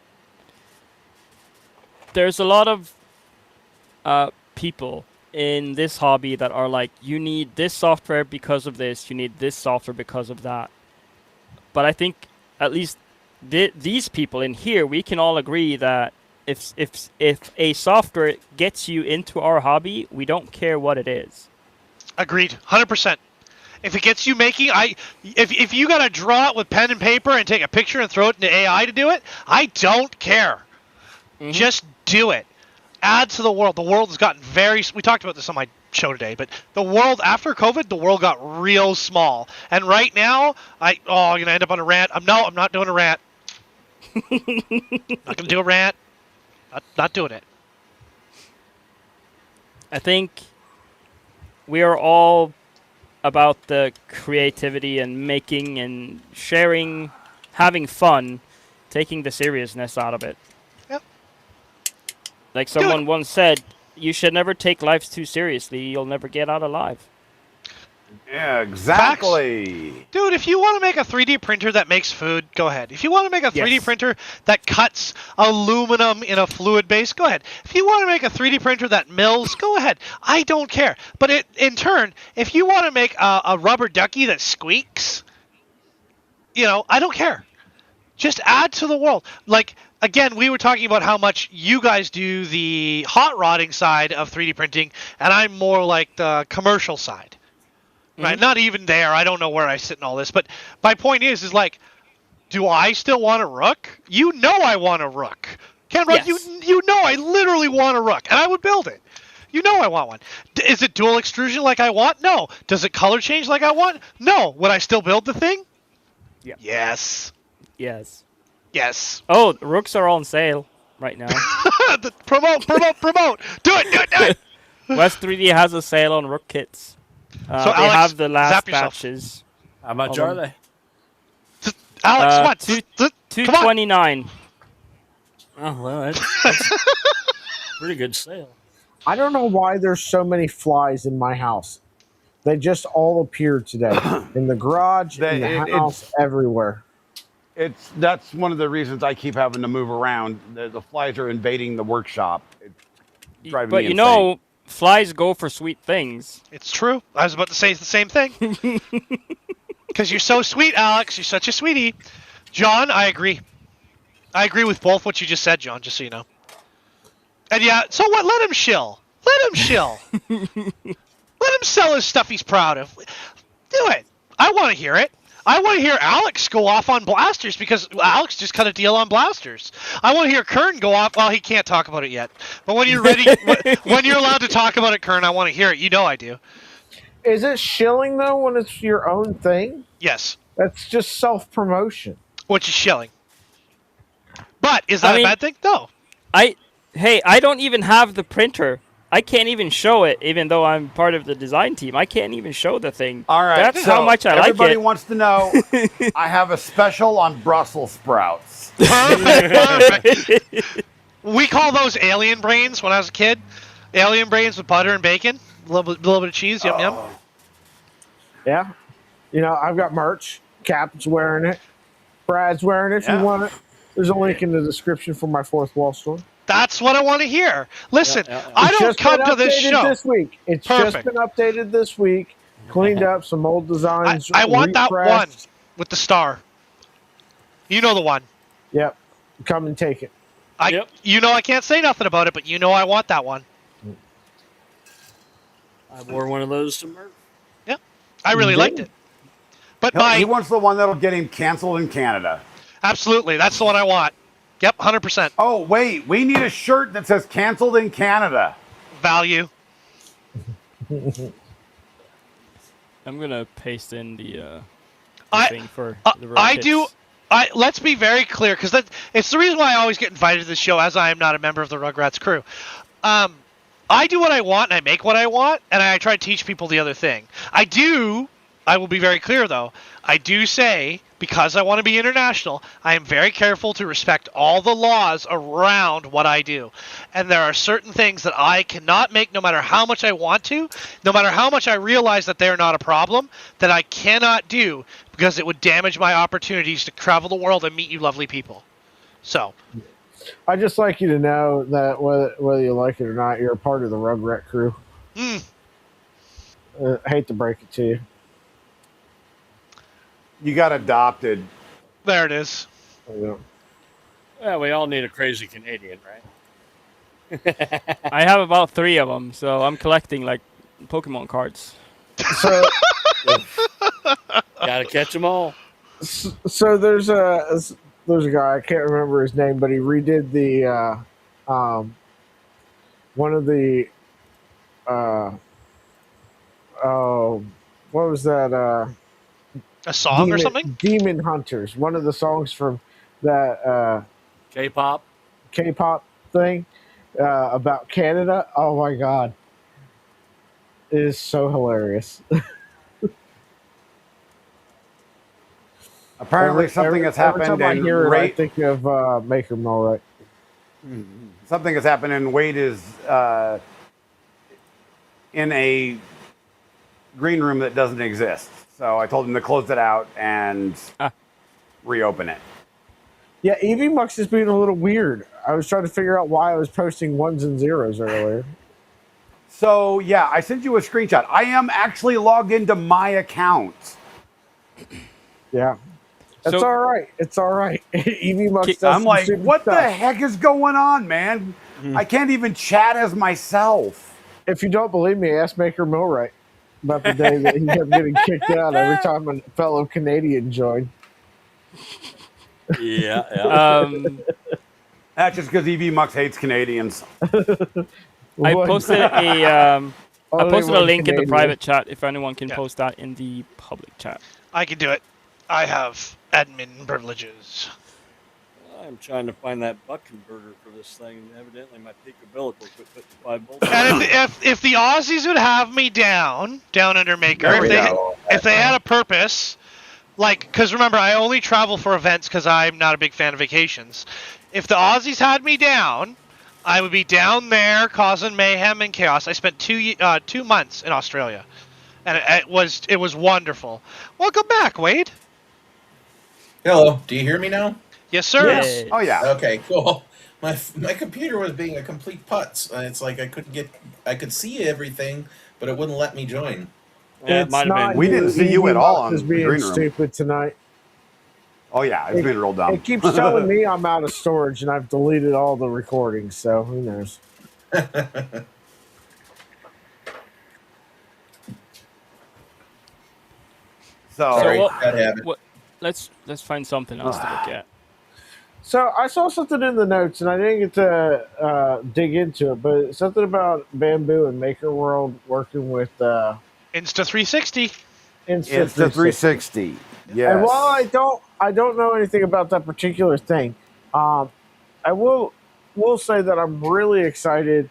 lot of people in this hobby that are like, you need this software because of this, you need this software because of that. But I think at least these people in here, we can all agree that if a software gets you into our hobby, we don't care what it is. Agreed. 100%. If it gets you making, if you gotta draw it with pen and paper and take a picture and throw it into AI to do it, I don't care. Mm-hmm. Just do it. Add to the world. The world has gotten we talked about this on my show today, but the world after COVID, the world got real small. And right now, I'm gonna end up on a rant. I'm not doing a rant. Not gonna do a rant. Not doing it. I think we are all about the creativity and making and sharing, having fun, taking the seriousness out of it. Yep. Like someone once said, you should never take life too seriously. You'll never get out alive. Yeah, exactly. Facts. Dude, if you want to make a 3D printer that makes food, go ahead. If you want to make a 3D printer that cuts aluminum in a fluid base, go ahead. If you want to make a 3D printer that mills, go ahead. I don't care. But in turn, if you want to make a rubber ducky that squeaks, I don't care. Just add to the world. Like, again, we were talking about how much you guys do the hot rodding side of 3D printing, and I'm more like the commercial side. Right, not even there. I don't know where I sit in all this, but my point is like, do I still want a rook? You know I want a rook. Ken, yes. You know I literally want a rook, and I would build it. You know I want one. Is it dual extrusion like I want? No. Does it color change like I want? No. Would I still build the thing? Yeah. Yes. Yes. Yes. Oh, the rooks are on sale right now. Promote. Do it. West 3D has a sale on rook kits. So they Alex, have the last batches. How much are they? Alex, what? $229. Oh well, that's pretty good sale. I don't know why there's so many flies in my house. They just all appeared today in the garage, in the house, everywhere. That's one of the reasons I keep having to move around. The flies are invading the workshop. It's driving me insane. Flies go for sweet things. It's true. I was about to say the same thing. Because you're so sweet, Alex. You're such a sweetie. John, I agree. I agree with both what you just said, John, just so you know. And yeah, so what? Let him shill. Let him sell his stuff he's proud of. Do it. I want to hear it. I want to hear Alex go off on blasters because Alex just cut a deal on blasters. I want to hear Kern go off. Well, he can't talk about it yet. But when you're ready, when you're allowed to talk about it, Kern, I want to hear it. You know I do. Is it shilling, though, when it's your own thing? Yes. That's just self-promotion. Which is shilling. But is that I mean- a bad thing? No. I don't even have the printer. I can't even show it, even though I'm part of the design team. I can't even show the thing. All right. That's so how much I like everybody it. wants to know. I have a special on Brussels sprouts. Perfect. We call those alien brains when I was a kid. Alien brains with butter and bacon, a little bit of cheese. Yum yum. Yeah. You know, I've got merch. Cap's wearing it. Brad's wearing it if Yeah. you want it. There's a link in the description for my fourth wall store. That's what I want to hear. Listen, Yeah, yeah. I It's don't just come been to this updated show. this week. It's Perfect. just been updated this week. Cleaned up some old designs. I want that one refreshed. with the star. You know the one. Yep. Come and take it. Yep. You know I can't say nothing about it, but you know I want that one. I wore one of those to Murph. I really You liked did? it. But He my wants the one that'll get him canceled in Canada. absolutely, that's the one I want. Yep, 100% Oh, wait. We need a shirt that says canceled in Canada. value. I'm gonna paste in the I- thing for the road I kits. do. Let's be very clear, because it's the reason why I always get invited to this show, as I am not a member of the Rugrats crew. I do what I want, and I make what I want, and I try to teach people the other thing. I will be very clear, though. I do say, because I want to be international, I am very careful to respect all the laws around what I do. And there are certain things that I cannot make no matter how much I want to, no matter how much I realize that they're not a problem, that I cannot do because it would damage my opportunities to travel the world and meet you lovely people. So, I just like you to know that whether you like it or not, you're a part of the Rugrat crew. mm, I hate to break it to you. You got adopted. there it is. Yeah. Yeah, we all need a crazy Canadian, right? I have about 3 of them, so I'm collecting like Pokemon cards. So, Gotta catch them all. so there's a guy, I can't remember his name, but he redid the one of the what was that A song or something? Demon Hunters, one of the songs from that K-pop. K-pop thing about Canada. Oh my god, it is so hilarious. Apparently, something has every happened time I in hear it, I Wade. think of Maker Millwright. Something has happened, and Wade is in a green room that doesn't exist. So I told him to close it out and reopen it. Yeah, EV Mux is being a little weird. I was trying to figure out why I was posting 1s and 0s earlier. So yeah, I sent you a screenshot. I am actually logged into my account. Yeah. It's So- all right. It's all right. EV Mux does I'm some like, stupid what the stuff. heck is going on, man? I can't even chat as myself. If you don't believe me, ask Maker Millwright about the day that he kept getting kicked out every time a fellow Canadian joined. Yeah, yeah. That's just because EV Mux hates Canadians. I What? posted a I Only posted a one link in the Canadian. private chat if anyone can Yeah. post that in the public chat. I can do it. I have admin privileges. I'm trying to find that buck converter for this thing, and evidently my peak umbilical quit putting 5 volts. And if the Aussies would have me down under Maker, There we if they had a purpose, like, because remember, I only travel for events because I'm not a big fan of vacations. If the Aussies had me down, I would be down there causing mayhem and chaos. I spent 2 months in Australia, and it was wonderful. Welcome back, Wade. Hello, do you hear me now? Yes, sir. Yes. Oh yeah. Okay, cool. My computer was being a complete putz. It's like I could see everything, but it wouldn't let me join. Yeah, it It's might have not been. We didn't see you EV at all Mux on is the being green room. stupid tonight. Oh yeah, it's been real dumb. It keeps telling me I'm out of storage, and I've deleted all the recordings. So who knows? Sorry, what- bad habit. Let's find something else to look at. So I saw something in the notes, and I didn't get to dig into it, but something about Bamboo and Maker World working with Insta 360. Instant It's the 360. Yes. And while I don't know anything about that particular thing, I will say that I'm really excited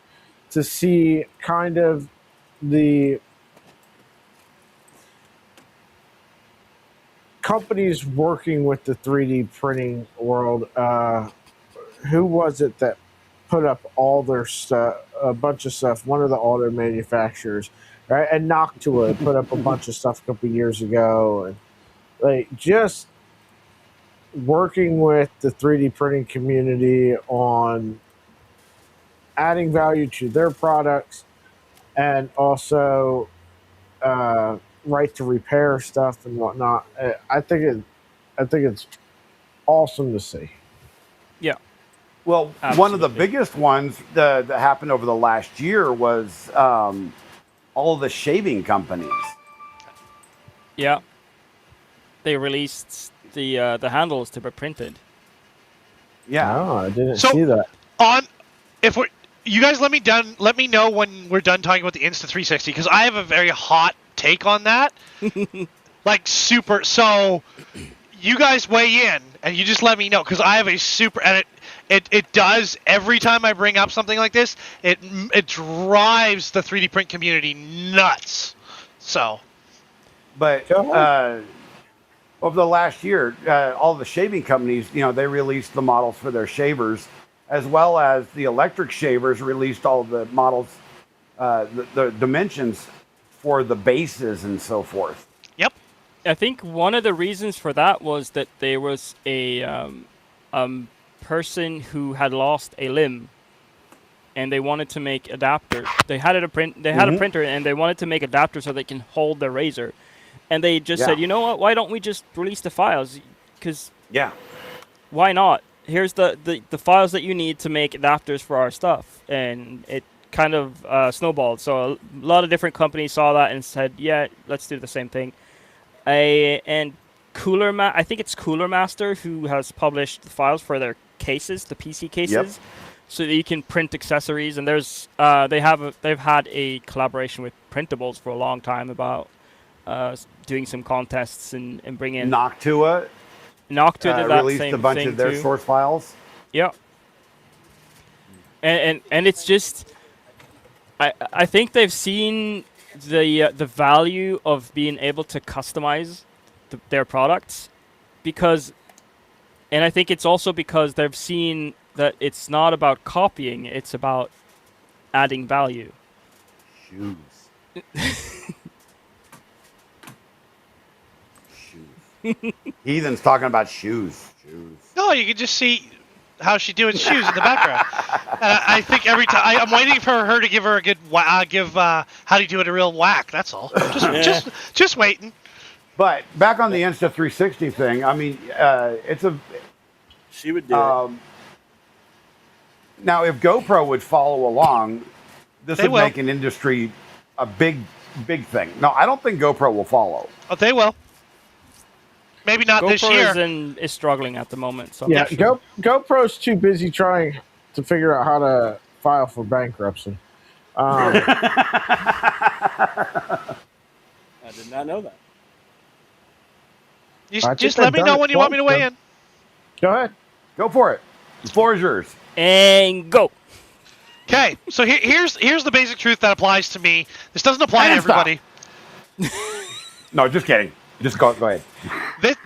to see kind of the companies working with the 3D printing world. Who was it that put up all their stuff, a bunch of stuff? One of the auto manufacturers, right? And Noctua put up a bunch of stuff a couple years ago, and like just working with the 3D printing community on adding value to their products and also right to repair stuff and whatnot. I think it's awesome to see. Yeah. Well, one of the biggest ones that happened over the last year was all of the shaving companies. Yeah. They released the handles to be printed. Yeah. Oh, I didn't So- see that. If we're you guys let me know when we're done talking about the Insta360 because I have a very hot take on that. Like super. So you guys weigh in and you just let me know because I have a super and it does every time I bring up something like this. It drives the 3D print community nuts. So. But over the last year, all the shaving companies, they released the models for their shavers, as well as the electric shavers released all the models, the dimensions for the bases and so forth. Yep. I think one of the reasons for that was that there was a person who had lost a limb, and they wanted to make adapters. They had a printer, and they wanted to make adapters so they can hold the razor. And they just said, you know what? Why don't we just release the files? Because why not? Here's the files that you need to make adapters for our stuff, and it kind of snowballed. So a lot of different companies saw that and said, yeah, let's do the same thing. And I think it's Cooler Master who has published the files for their cases, the PC cases, so that you can print accessories. And there's they've had a collaboration with Printables for a long time about doing some contests and bringing Noctua did that released same a bunch thing of their too. source files. Yeah. And it's just I think they've seen the value of being able to customize their products and I think it's also because they've seen that it's not about copying, it's about adding value. Shoes. Heathen's talking about shoes. No, you can just see how she's doing shoes in the background. And I think every time I'm waiting for her to give her a good how do you do it a real whack. That's all. Just waiting. But back on the Insta360 thing, I mean, She would do it. Now, if GoPro would follow along, this would will. make an industry a big thing. No, I don't think GoPro will follow. Oh, they will. Maybe not this year. GoPro is struggling at the moment. So I'm Yeah, not sure. GoPro's too busy trying to figure out how to file for bankruptcy. I did not know that. Just let me know when you want me to weigh in. Go ahead. Go for it. The floor is yours. And go. Okay, so here's the basic truth that applies to me. This doesn't apply to And stop. everybody. No, just kidding. Just go ahead.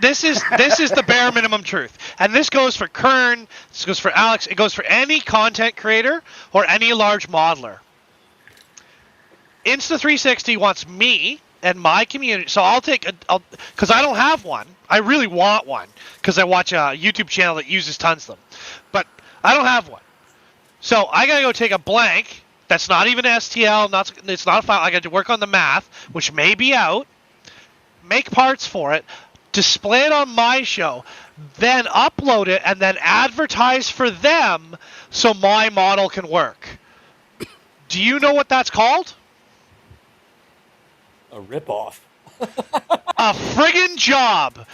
This is the bare minimum truth, and this goes for Kern. This goes for Alex. It goes for any content creator or any large modeler. Insta360 wants me and my community. So I'll because I don't have one. I really want one because I watch a YouTube channel that uses tons of them, but I don't have one. So I gotta go take a blank. That's not even STL. It's not a file. I got to work on the math, which may be out. Make parts for it, display it on my show, then upload it, and then advertise for them so my model can work. Do you know what that's called? A ripoff. A friggin' job.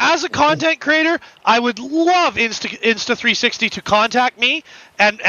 As a content creator, I would love Insta360 to contact me and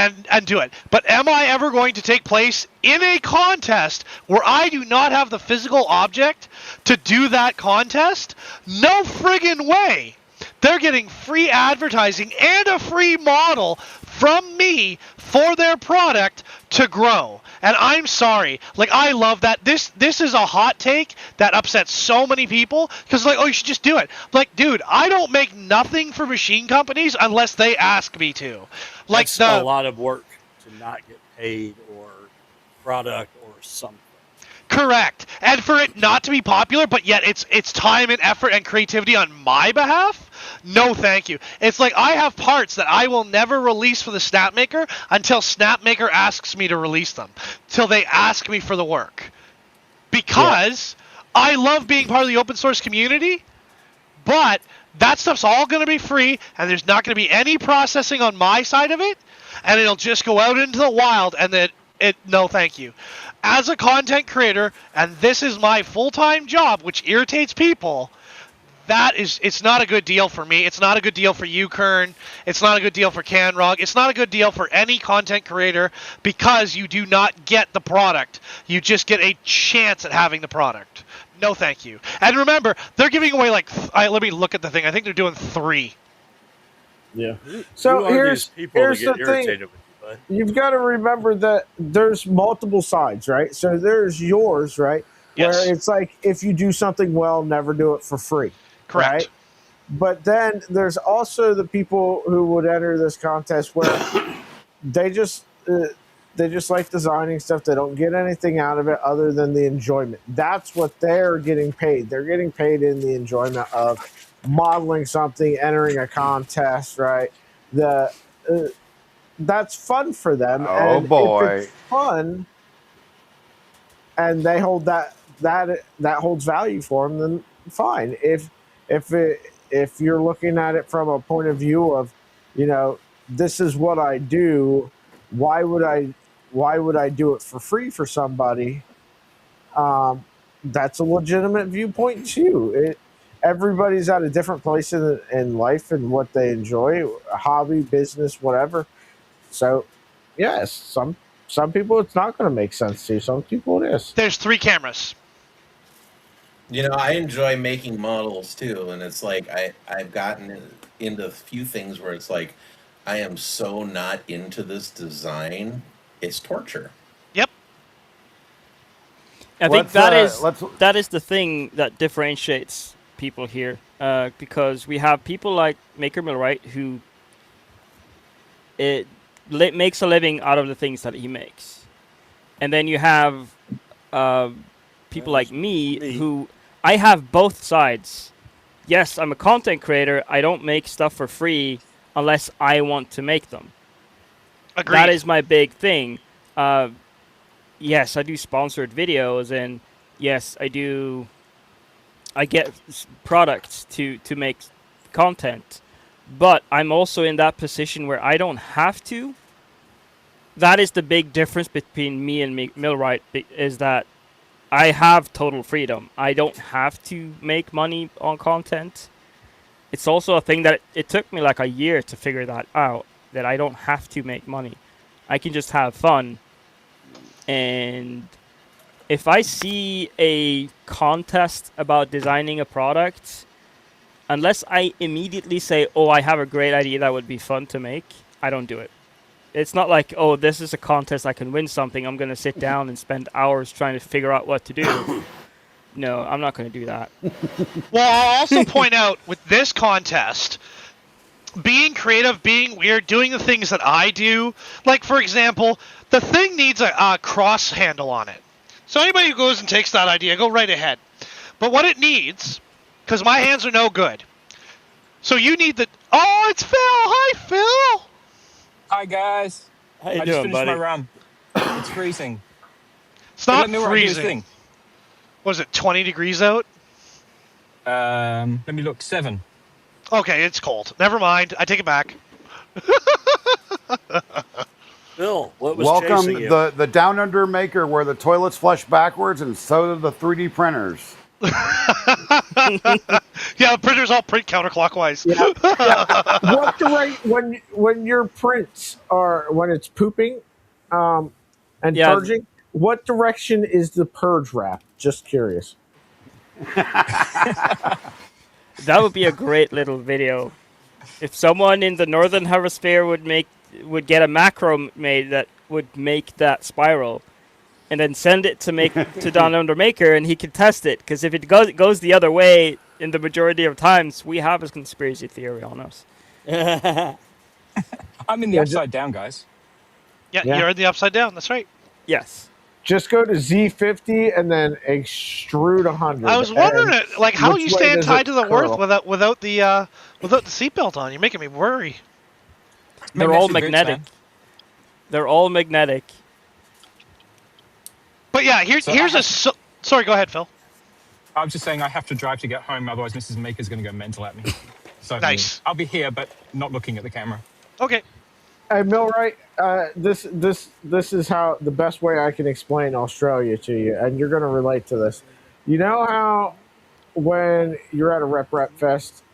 do it. But am I ever going to take place in a contest where I do not have the physical object to do that contest? No friggin' way. They're getting free advertising and a free model from me for their product to grow. And I'm sorry. Like, I love that. This is a hot take that upsets so many people because, like, oh, you should just do it. Like, dude, I don't make nothing for machine companies unless they ask me to. Like, That's a lot of work to not get paid or product or something. Correct. And for it not to be popular, but yet it's time and effort and creativity on my behalf? No, thank you. It's like I have parts that I will never release for the Snapmaker until Snapmaker asks me to release them. Till they ask me for the work. Because I love being part of the open source community, but that stuff's all going to be free, and there's not going to be any processing on my side of it, and it'll just go out into the wild, and then no thank you. As a content creator, and this is my full-time job, which irritates people, it's not a good deal for me. It's not a good deal for you, Kern. It's not a good deal for Canrog. It's not a good deal for any content creator because you do not get the product. You just get a chance at having the product. No thank you. And remember, they're giving away let me look at the thing. I think they're doing 3. Yeah. So here's the thing. You've got to remember that there's multiple sides, right? So there's yours, right? Yes. Where it's like, if you do something well, never do it for free. Correct. Right? But then there's also the people who would enter this contest where they just like designing stuff. They don't get anything out of it other than the enjoyment. That's what they're getting paid. They're getting paid in the enjoyment of modeling something, entering a contest, right? That's fun for them. Oh, and boy. If it's fun and they hold that holds value for them, then fine. If you're looking at it from a point of view of, this is what I do, why would I do it for free for somebody? That's a legitimate viewpoint too. Everybody's at a different place in life and what they enjoy, hobby, business, whatever. So, yes, some people it's not going to make sense to. Some people it is. There's 3 cameras. I enjoy making models too, and it's like I've gotten into a few things where it's like I am so not into this design, it's torture. Yep. I think that is the thing that differentiates people here, because we have people like Maker Millwright who makes a living out of the things that he makes, and then you have people like me who I have both sides. Yes, I'm a content creator. I don't make stuff for free unless I want to make them. Agreed. That is my big thing. Yes, I do sponsored videos, and yes, I get products to make content, but I'm also in that position where I don't have to. That is the big difference between me and Millwright, is that I have total freedom. I don't have to make money on content. It's also a thing that it took me like a year to figure that out, that I don't have to make money. I can just have fun. And if I see a contest about designing a product, unless I immediately say, oh, I have a great idea that would be fun to make, I don't do it. It's not like, oh, this is a contest, I can win something. I'm going to sit down and spend hours trying to figure out what to do. No, I'm not going to do that. Well, I'll also point out with this contest, being creative, being weird, doing the things that I do, like, for example, the thing needs a cross handle on it. So anybody who goes and takes that idea, go right ahead. But what it needs, because my hands are no good, so you need the... Oh, it's Phil! Hi, Phil! Hi, guys. How you I doing, just finished buddy? my run. It's freezing. It's not Let me know where I do this freezing. thing. Was it 20 degrees out? Let me look. 7. Okay, it's cold. Never mind. I take it back. Bill, what was Welcome chasing you? the Down Under maker where the toilets flush backwards and so do the 3D printers. Yeah, the printers all print counterclockwise. Yeah. What when your prints are when it's pooping and purging? What direction is the purge wrap? Just curious. That would be a great little video. If someone in the Northern Hemisphere would get a macro made that would make that spiral, and then send it to Don Undermaker, and he could test it. Because if it goes the other way, in the majority of times, we have a conspiracy theory on us. I'm in the upside down, guys. Yeah, Yeah. you're in the upside down. That's right. Yes. Just go to Z50 and then extrude 100. I was wondering, like, how which you way stand does tied it to the curl? Earth without the seatbelt on. You're making me worry. They're all Magnetic boots, magnetic. man. They're all magnetic. But yeah, So here's sorry, go ahead, Phil. I was just saying I have to drive to get home, otherwise Mrs. Maker's going to go mental at me. So Nice. I'll be here, but not looking at the camera. Okay. Hey, Millwright, this is how the best way I can explain Australia to you, and you're going to relate to this. You know how when you're at a rep fest,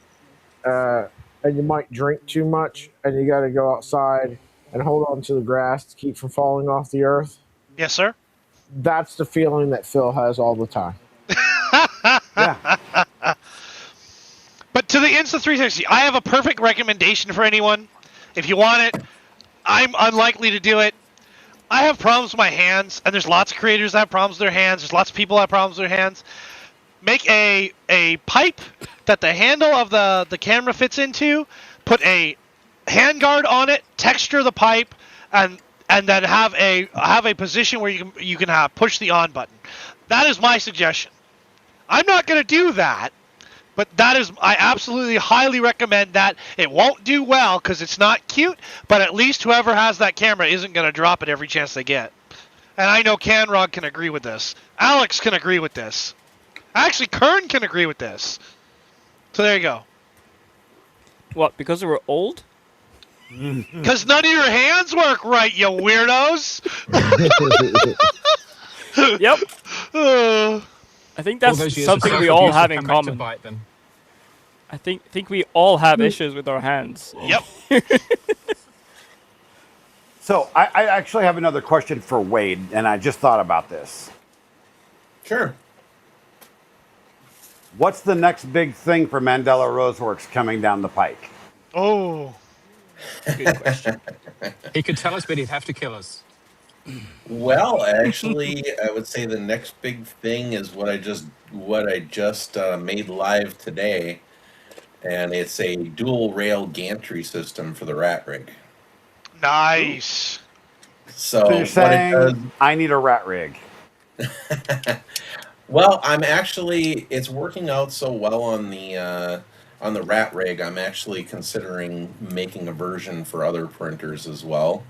and you might drink too much, and you got to go outside and hold on to the grass to keep from falling off the earth? Yes, sir. That's the feeling that Phil has all the time. Yeah. But to the Insta360, I have a perfect recommendation for anyone. If you want it, I'm unlikely to do it. I have problems with my hands, and there's lots of creators that have problems with their hands. There's lots of people that have problems with their hands. Make a pipe that the handle of the camera fits into, put a handguard on it, texture the pipe, and then have a position where you can push the on button. That is my suggestion. I'm not going to do that, but I absolutely highly recommend that. It won't do well because it's not cute, but at least whoever has that camera isn't going to drop it every chance they get. And I know Canrog can agree with this. Alex can agree with this. Actually, Kern can agree with this. So there you go. What? Because we're old? Because none of your hands work right, you weirdos. Yep. Uh, I think All that's those years of something we all self-abuse have come in back to common. bite them. I think we all have issues with our hands. yep. So I actually have another question for Wade, and I just thought about this. Sure. What's the next big thing for Mandala Rose Works coming down the pike? Oh. Good question. He could tell us, but he'd have to kill us. Well, actually, I would say the next big thing is what I just made live today, and it's a dual rail gantry system for the rat rig. Nice. So So you're what it saying does, I need a rat rig? well, it's working out so well on the rat rig. I'm actually considering making a version for other printers as well.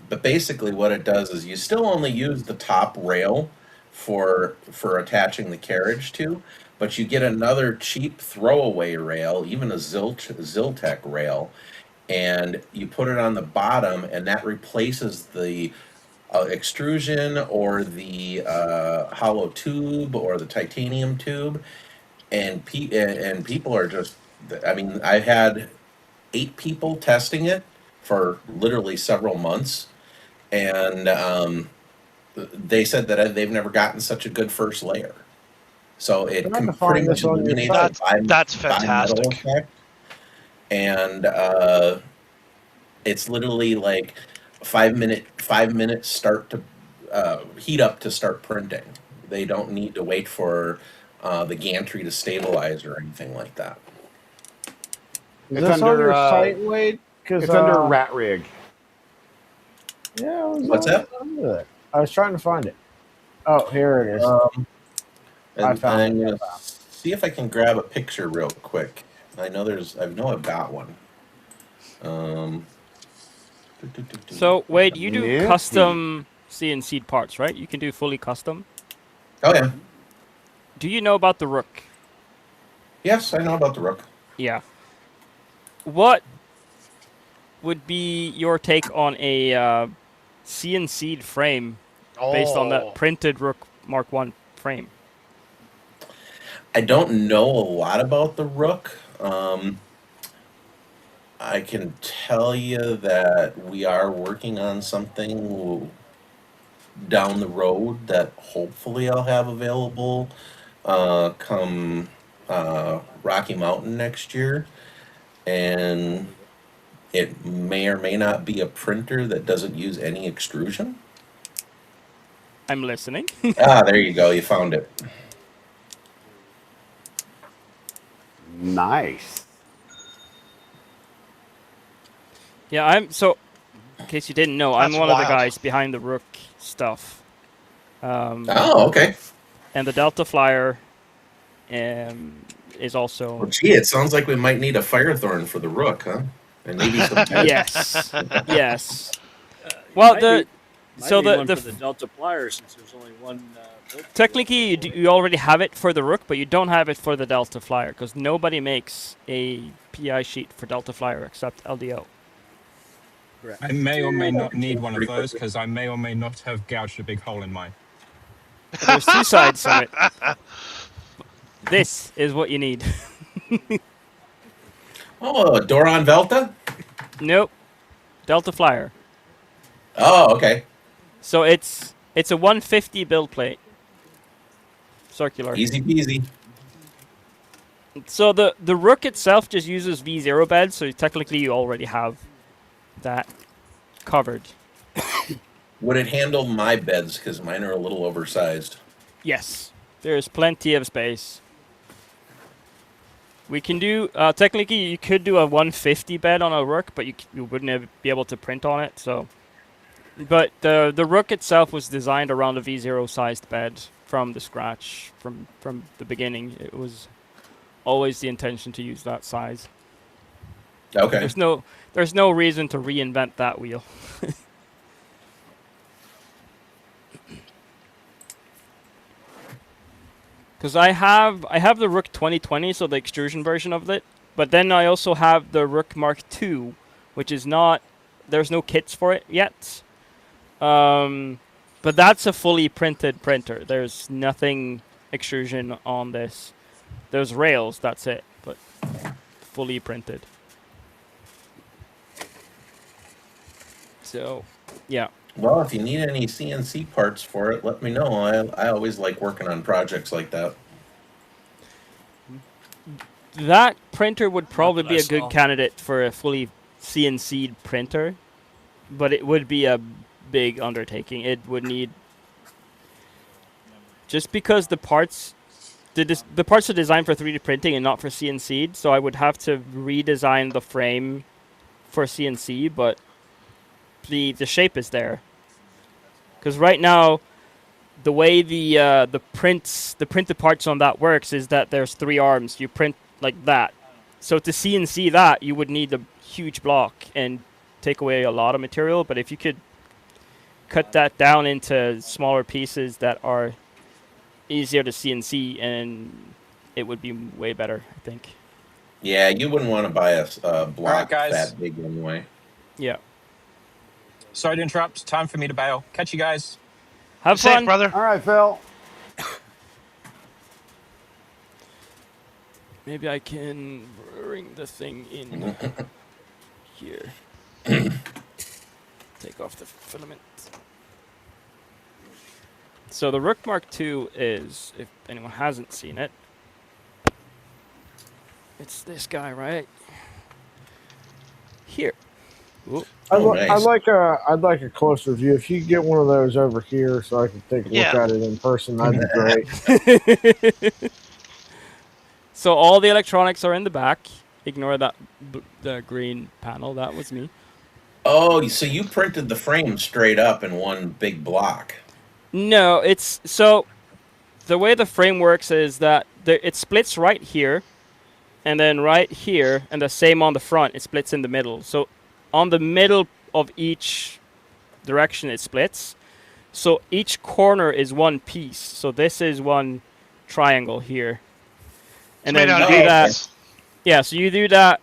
But basically, what it does is you still only use the top rail for attaching the carriage to, but you get another cheap throwaway rail, even a Ziltech rail, and you put it on the bottom, and that replaces the extrusion or the hollow tube or the titanium tube, and people are just, I mean, I've had 8 people testing it for literally several months, and they said that they've never gotten such a good first layer. So it I'm gonna can find pretty much this on your eliminate site. That's bimetal fantastic. effect. And it's literally like 5 minutes start to heat up to start printing. They don't need to wait for the gantry to stabilize or anything like that. Is It's this on under, your site, Wade? It's under rat rig. Yeah, What's that? Under it. I was trying to find it. Oh, here it is. I And found I'm it. gonna see if I can grab a picture real quick. I know I've got one. So, Wade, you do Yeah. custom CNC parts, right? You can do fully custom. Oh yeah, Do you know about the Rook? yes, I know about the Rook. Yeah. What would be your take on a CNC'd frame based on that printed Rook Mark 1 frame? I don't know a lot about the Rook. I can tell you that we are working on something down the road that hopefully I'll have available come Rocky Mountain next year, and it may or may not be a printer that doesn't use any extrusion. I'm listening. There you go. You found it. Nice. Yeah, I'm so. In case you didn't know, I'm That's one of the wild. guys behind the Rook stuff. Okay. And the Delta Flyer is also. Well, gee, it sounds like we might need a Firethorn for the Rook, huh? And maybe some. Yes. Yes. Well, So the for the Delta Flyer, since there's only one. technically you already have it for the Rook, but you don't have it for the Delta Flyer because nobody makes a PI sheet for Delta Flyer except LDO. Correct. I may or may not need one of Pretty those quickly. because I may or may not have gouged a big hole in mine. There's two sides of it. This is what you need. Oh, Doron Velta? Nope. Delta Flyer. Oh, okay. So it's a 150 build plate. Circular. Easy peasy. So the Rook itself just uses V0 beds, so technically you already have that covered. Would it handle my beds? Because mine are a little oversized. Yes. There's plenty of space. We can do, technically you could do a 150 bed on a Rook, but you wouldn't be able to print on it, so. But the Rook itself was designed around a V0 sized bed from the scratch, from the beginning. It was always the intention to use that size. Okay. There's no reason to reinvent that wheel. Because I have the Rook 2020, so the extrusion version of it, but then I also have the Rook Mark II, which is not, there's no kits for it yet. But that's a fully printed printer. There's nothing extrusion on this. There's rails, that's it, but fully printed. So, yeah. Well, if you need any CNC parts for it, let me know. I always like working on projects like that. That printer would probably be a bless good all. candidate for a fully CNC'd printer, but it would be a big undertaking. It would need, just because the parts are designed for 3D printing and not for CNC'd, so I would have to redesign the frame for CNC, but the shape is there. Because right now, the way the printed parts on that works is that there's 3 arms. You print like that. So to CNC that, you would need a huge block and take away a lot of material. But if you could cut that down into smaller pieces that are easier to CNC, and it would be way better, I think. Yeah, you wouldn't want to buy a block guys. that big anyway. Yeah. Sorry to interrupt. Time for me to bail. Catch you guys. Have Safe, fun. brother. All right, Phil. Maybe I can bring the thing in here. Take off the filament. So the Rook Mark II is, if anyone hasn't seen it, it's this guy right here. Ooh. Nice. I'd like a closer view. If you could get one of those over here, so I can take a look Yeah. at it in person, that'd be great. So all the electronics are in the back. Ignore that the green panel. That was me. Oh, so you printed the frame straight up in one big block. No, it's so the way the frame works is that it splits right here, and then right here, and the same on the front. It splits in the middle. So on the middle of each direction, it splits. So each corner is one piece. So this is one triangle here, and It's then made you out do of that. eights. Yeah, so you do that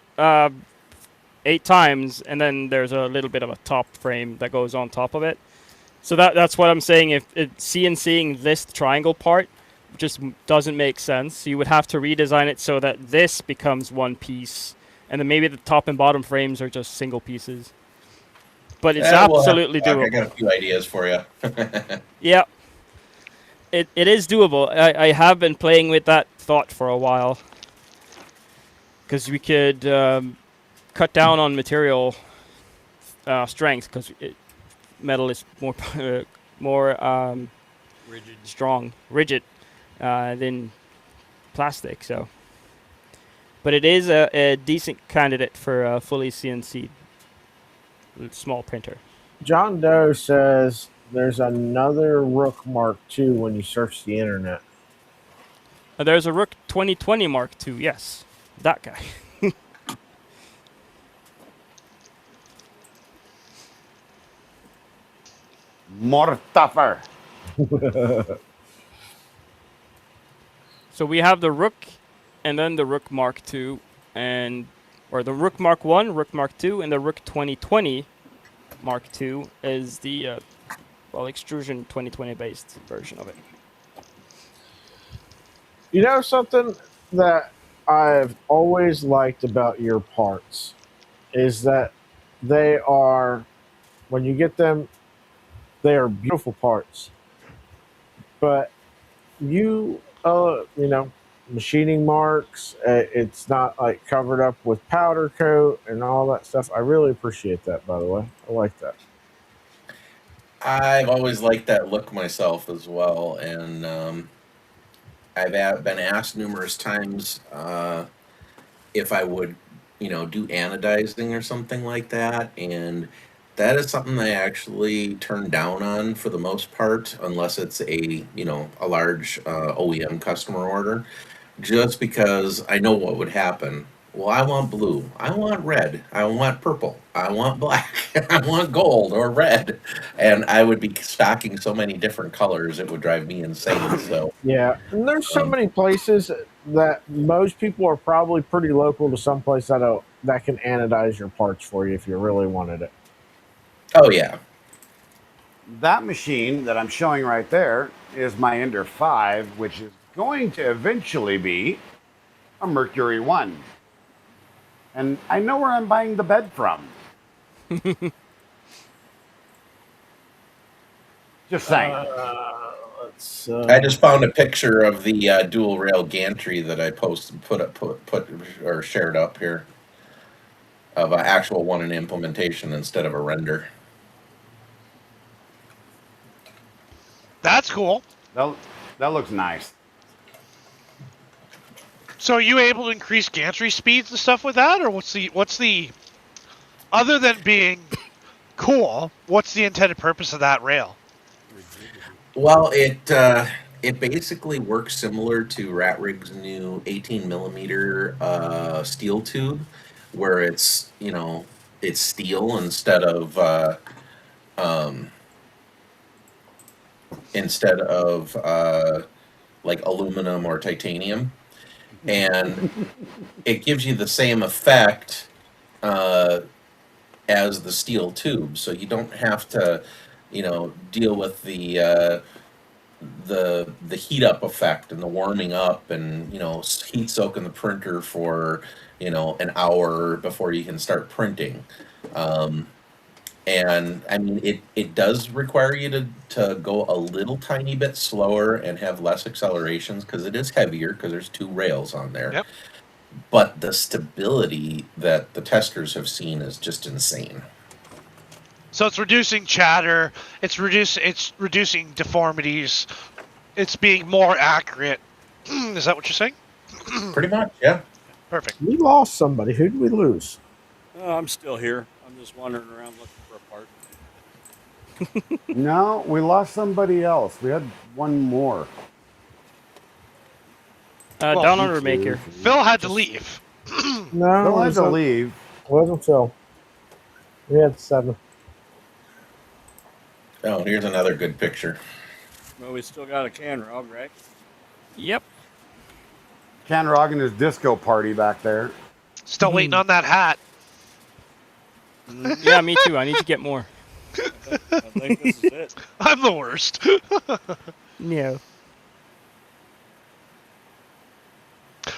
8 times, and then there's a little bit of a top frame that goes on top of it. So that's what I'm saying. If CNCing this triangle part just doesn't make sense, you would have to redesign it so that this becomes one piece, and then maybe the top and bottom frames are just single pieces. But it's absolutely I doable. got a few ideas for you. Yeah, it is doable. I have been playing with that thought for a while. because we could cut down on material strength, because metal is more rigid than plastic. So, but it is a decent candidate for a fully CNC small printer. John Doe says there's another Rook Mark II when you search the internet. There's a Rook 2020 Mark II. Yes, that guy. More tougher. So we have the Rook, and then the Rook Mark II, or the Rook Mark I, Rook Mark II, and the Rook 2020 Mark II is the extrusion 2020 based version of it. You know something that I've always liked about your parts is that they are, when you get them, they are beautiful parts. But you know, machining marks, it's not like covered up with powder coat and all that stuff. I really appreciate that, by the way. I like that. I've always liked that look myself as well, and I've been asked numerous times if I would, do anodizing or something like that, and that is something I actually turn down on for the most part, unless it's a large OEM customer order, just because I know what would happen. Well, I want blue, I want red, I want purple, I want black, I want gold or red, and I would be stocking so many different colors it would drive me insane. So yeah, and there's so many places that most people are probably pretty local to some place that can anodize your parts for you if you really wanted it. Oh yeah. That machine that I'm showing right there is my Ender 5, which is going to eventually be a Mercury 1. And I know where I'm buying the bed from. Just saying. I just found a picture of the dual rail gantry that I put or shared up here of an actual one in implementation instead of a render. That's cool. That looks nice. So are you able to increase gantry speeds and stuff with that, or what's the other than being cool, what's the intended purpose of that rail? Well, it basically works similar to Ratrig's new 18 millimeter steel tube, where it's steel instead of like aluminum or titanium, and it gives you the same effect as the steel tube, so you don't have to deal with the heat up effect and the warming up and heat soaking the printer for an hour before you can start printing. And I mean, it does require you to go a little tiny bit slower and have less accelerations because it is heavier because there's two rails on there. Yep. But the stability that the testers have seen is just insane. So it's reducing chatter, it's reducing deformities, it's being more accurate. Is that what you're saying? Pretty much, yeah. Perfect. We lost somebody. Who did we lose? I'm still here. I'm just wandering around looking for a part. No, we lost somebody else. We had one more. Down under Maker. Phil had to leave. No, Phil had to leave. It wasn't Phil. We had 7. Oh, here's another good picture. Well, we still got a Canrog, right? Yep. Canrog and his disco party back there. Still waiting on that hat. Yeah, me too. I need to get more. I think this is it. I'm the worst. No.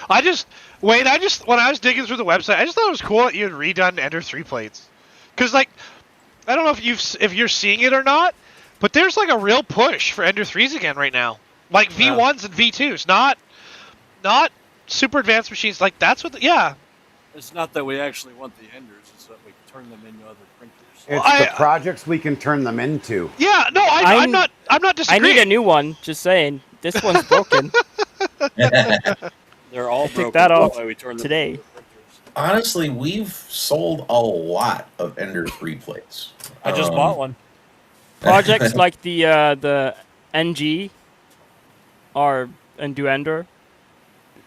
When I was digging through the website, I just thought it was cool that you had redone Ender 3 plates. Because, like, I don't know if you're seeing it or not, but there's, like, a real push for Ender 3s again right now. Like, V1s and V2s, not super advanced machines. Like, that's what, It's not that we actually want the Enders; it's that we turn them into other printers. It's the projects we can turn them into. Yeah, no, I'm not I disagreeing. need a new one. Just saying, this one's broken. They're all I took broken. that That's off why we turn them today. into printers. Honestly, we've sold a lot of Ender 3 plates. I just bought one. Projects like the NG are and do Ender.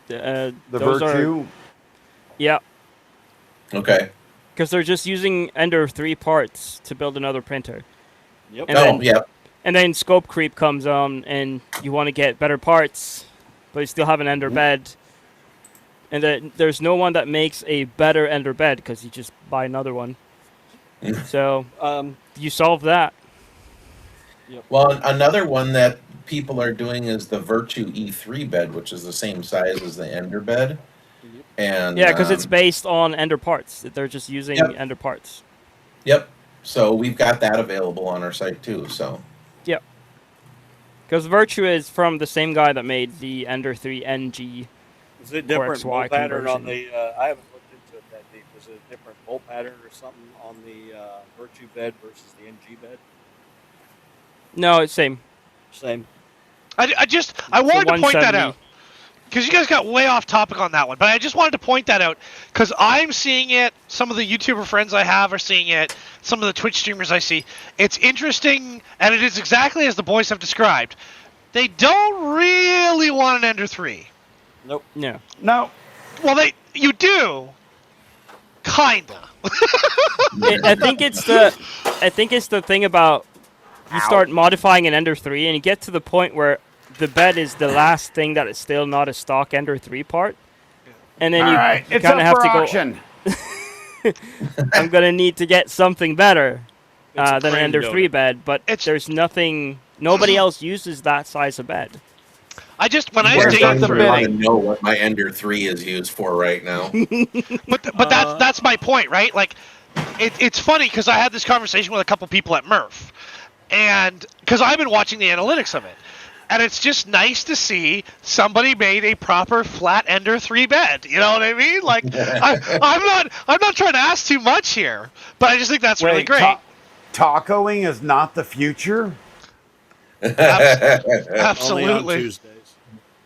The those Virtue. Yeah, Okay. because they're just using Ender 3 parts to build another printer. Yep. And Oh, then, yeah. And then scope creep comes on, and you want to get better parts, but you still have an Ender bed. And then there's no one that makes a better Ender bed because you just buy another one. So you solve that. Well, another one that people are doing is the Virtue E3 bed, which is the same size as the Ender bed. And Yeah, because it's based on Ender parts. They're just using Yep. Ender parts. Yep. So we've got that available on our site too. So Yep. Because Virtue is from the same guy that made the Ender 3 NG. Is it different XY bolt pattern on conversion. the? I haven't looked into it that deep. Is it a different bolt pattern or something on the Virtue bed versus the NG bed? No, it's same. Same. I wanted to point that 170. out because you guys got way off topic on that one, but I just wanted to point that out because I'm seeing it. Some of the YouTuber friends I have are seeing it. Some of the Twitch streamers I see. It's interesting, and it is exactly as the boys have described. They don't really want an Ender 3. Nope. No. No. Well, you do, kinda. I think it's the thing about you start modifying an Ender 3 and you get to the point where the bed is the last thing that is still not a stock Ender 3 part. And then All you right, it's kind of up have for to go, auction. I'm going to need to get something better It's a than an crane Ender donor. 3 bed, but there's nobody else uses that size of bed. I just when I Where's was the digging through, bidding? I know what my Ender 3 is used for right now. but that's my point, right? Like, it's funny because I had this conversation with a couple people at Murph, and because I've been watching the analytics of it, and it's just nice to see somebody made a proper flat Ender 3 bed. You know what I mean? Like, I'm not trying to ask too much here, but I just think that's really great. Tacoing is not the future. Only on Absolutely. Tuesdays.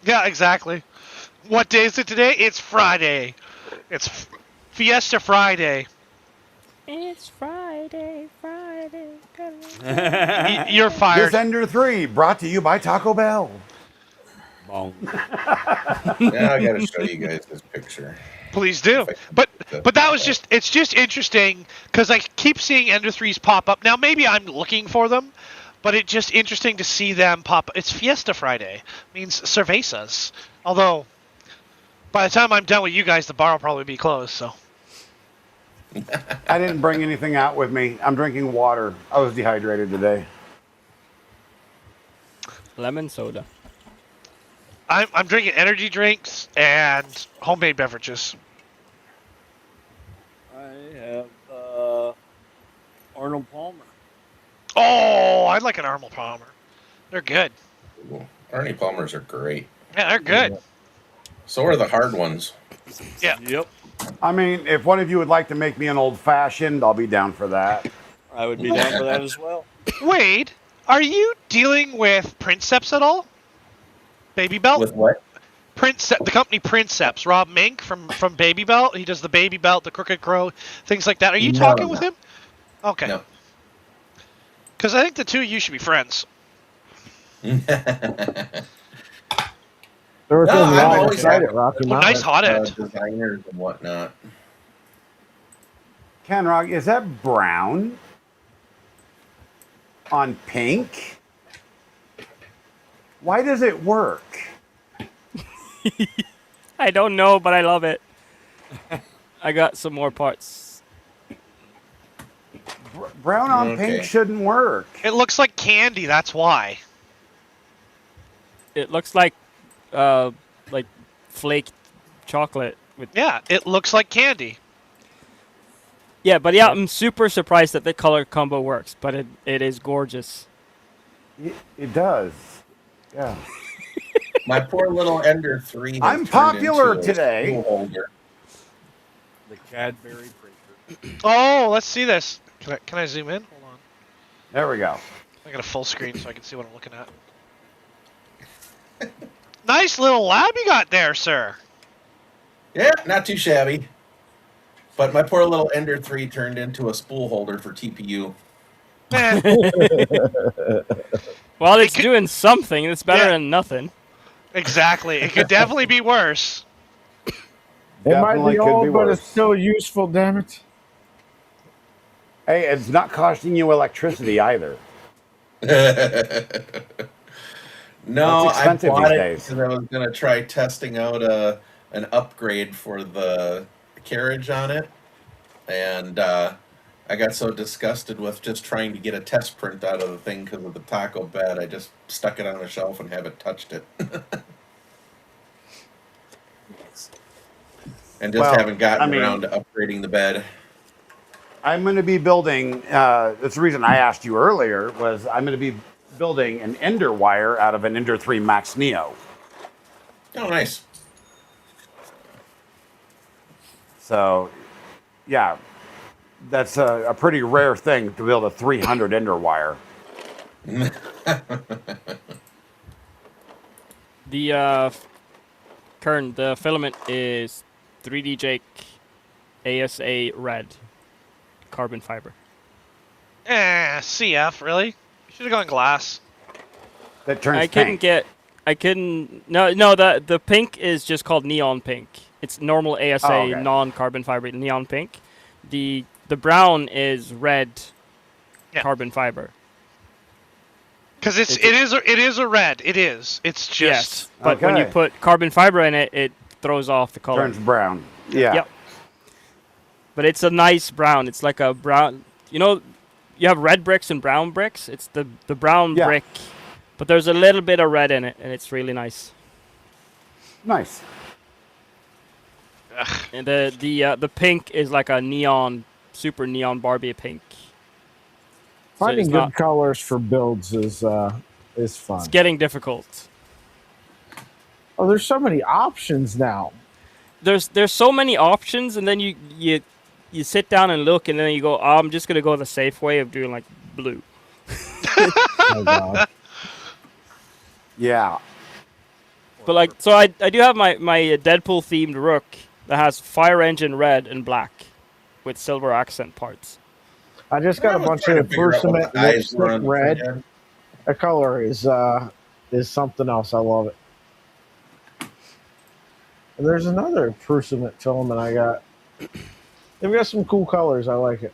Yeah, exactly. What day is it today? It's Friday. It's Fiesta Friday. It's Friday. You're fired. This Ender 3 brought to you by Taco Bell. Bong. Now I gotta show you guys this picture. Please do. But that was it's just interesting because I keep seeing Ender 3s pop up. Now maybe I'm looking for them, but it's just interesting to see them pop. It's Fiesta Friday. Means cervezas. Although by the time I'm done with you guys, the bar will probably be closed. So I didn't bring anything out with me. I'm drinking water. I was dehydrated today. Lemon soda. I'm drinking energy drinks and homemade beverages. I have Arnold Palmer. Oh, I like an Arnold Palmer. They're good. Arnie Palmers are great. Yeah, they're good. So are the hard ones. Yeah. Yep. I mean, if one of you would like to make me an old fashioned, I'll be down for that. I would be down for that as well. Wade, are you dealing with Princeps at all? Baby Belt? With what? The company Princeps. Rob Mink from Baby Belt. He does the Baby Belt, the Crooked Crow, things like that. Are you talking with him? Okay. No. Because I think the two of you should be friends. There were things I'm wrong always inside happy it, Rocky with Mountain. nice hot edge. Designers and whatnot. Ken Rock, is that brown on pink? Why does it work? I don't know, but I love it. I got some more parts. Brown on Okay. pink shouldn't work. It looks like candy, that's why. It looks like flaked chocolate with. Yeah, it looks like candy. Yeah, but yeah, I'm super surprised that the color combo works, but it is gorgeous. It does. Yeah. My poor little Ender 3. has I'm turned popular into a today. tool holder. The Cadbury printer. Oh, let's see this. Can I zoom in? Hold on. There we go. I got a full screen so I can see what I'm looking at. Nice little lab you got there, sir. Yeah, not too shabby. But my poor little Ender 3 turned into a spool holder for TPU. Eh, Well, It it's could- doing something. It's better Yeah. than nothing. exactly. It could definitely be worse. It might Definitely be could old, be but worse. it's still useful. Damn it! Hey, it's not costing you electricity either. No, That's expensive I bought these it days. because I was gonna try testing out an upgrade for the carriage on it, and I got so disgusted with just trying to get a test print out of the thing because of the taco bed. I just stuck it on a shelf and haven't touched it, and just Well, haven't gotten I mean- around to upgrading the bed. I'm going to be building. That's the reason I asked you earlier. Was I'm going to be building an Ender wire out of an Ender 3 Max Neo. Oh, nice. So, yeah, that's a pretty rare thing to build a 300 Ender wire. The Kern, the filament is 3D Jake ASA red carbon fiber. CF, really? You should have gone glass. That turns I pink. couldn't no the pink is just called neon pink. It's normal ASA Oh, okay. non-carbon fiber neon pink. The brown is red Yeah. carbon fiber. Because it is a red. It is. It's just. Yes, but when you Okay. put carbon fiber in it, it throws off the color. Turns brown. Yeah. Yep. But it's a nice brown. It's like a brown. You know, you have red bricks and brown bricks. It's the brown Yeah. brick, but there's a little bit of red in it, and it's really nice. Nice. Ugh. And the pink is like a neon, super neon Barbie pink. So Finding it's good not- colors for builds is fun. It's getting difficult. Oh, there's so many options now. There's so many options, and then you sit down and look, and then you go, oh, I'm just gonna go the safe way of doing like blue. Oh, God. Yeah. But like, so I do have my Deadpool themed rook that has fire engine red and black with silver accent parts. I just got a was bunch trying to of figure out what Filament the eyes lipstick were on the red. thing. That color is something else. I love it. And there's another Filament filament I got. They've got some cool colors. I like it.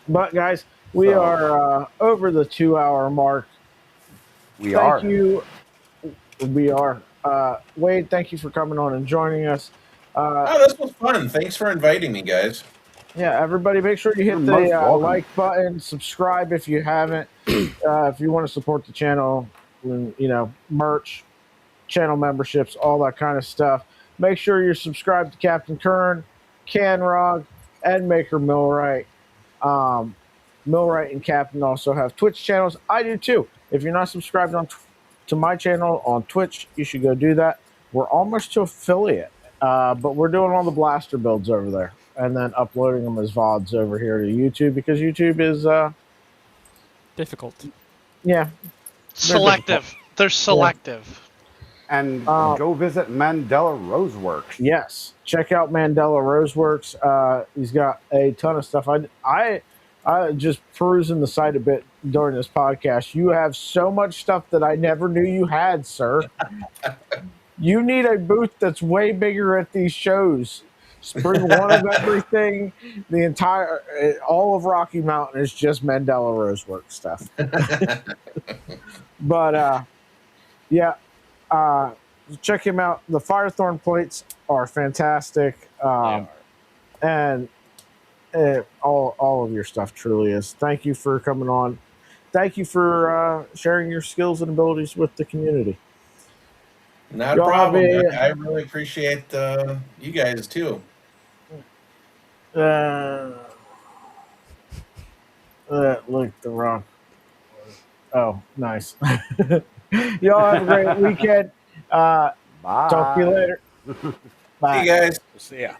But guys, we So- are over the 2-hour mark. We are. Thank you. We are. Wade, thank you for coming on and joining us. Oh, this was fun. Thanks for inviting me, guys. Yeah, everybody, make sure you hit You're the most welcome. like button, subscribe if you haven't. If you want to support the channel, merch, channel memberships, all that kind of stuff. Make sure you're subscribed to Captain Kern, Canrog, and Maker Millwright. Millwright and Captain also have Twitch channels. I do too. If you're not subscribed to my channel on Twitch, you should go do that. We're almost to affiliate, but we're doing all the blaster builds over there and then uploading them as VODs over here to YouTube because YouTube is, Difficult. yeah. Selective. They're selective. And Uh, go visit Mandala Rose Works. Yes, check out Mandala Rose Works. He's got a ton of stuff. I just perusing the site a bit during this podcast. You have so much stuff that I never knew you had, sir. You need a booth that's way bigger at these shows. Spring one of everything. The entire, all of Rocky Mountain is just Mandela Rose Works stuff. But yeah. Check him out. The Firethorn plates are fantastic, and all of your stuff truly is. Thank you for coming on. Thank you for sharing your skills and abilities with the community. Not a Y'all have problem. a- I really appreciate you guys too. Look, the wrong. Oh, nice. Y'all have a great weekend. Bye. Talk to you later. See Bye. you guys. See ya.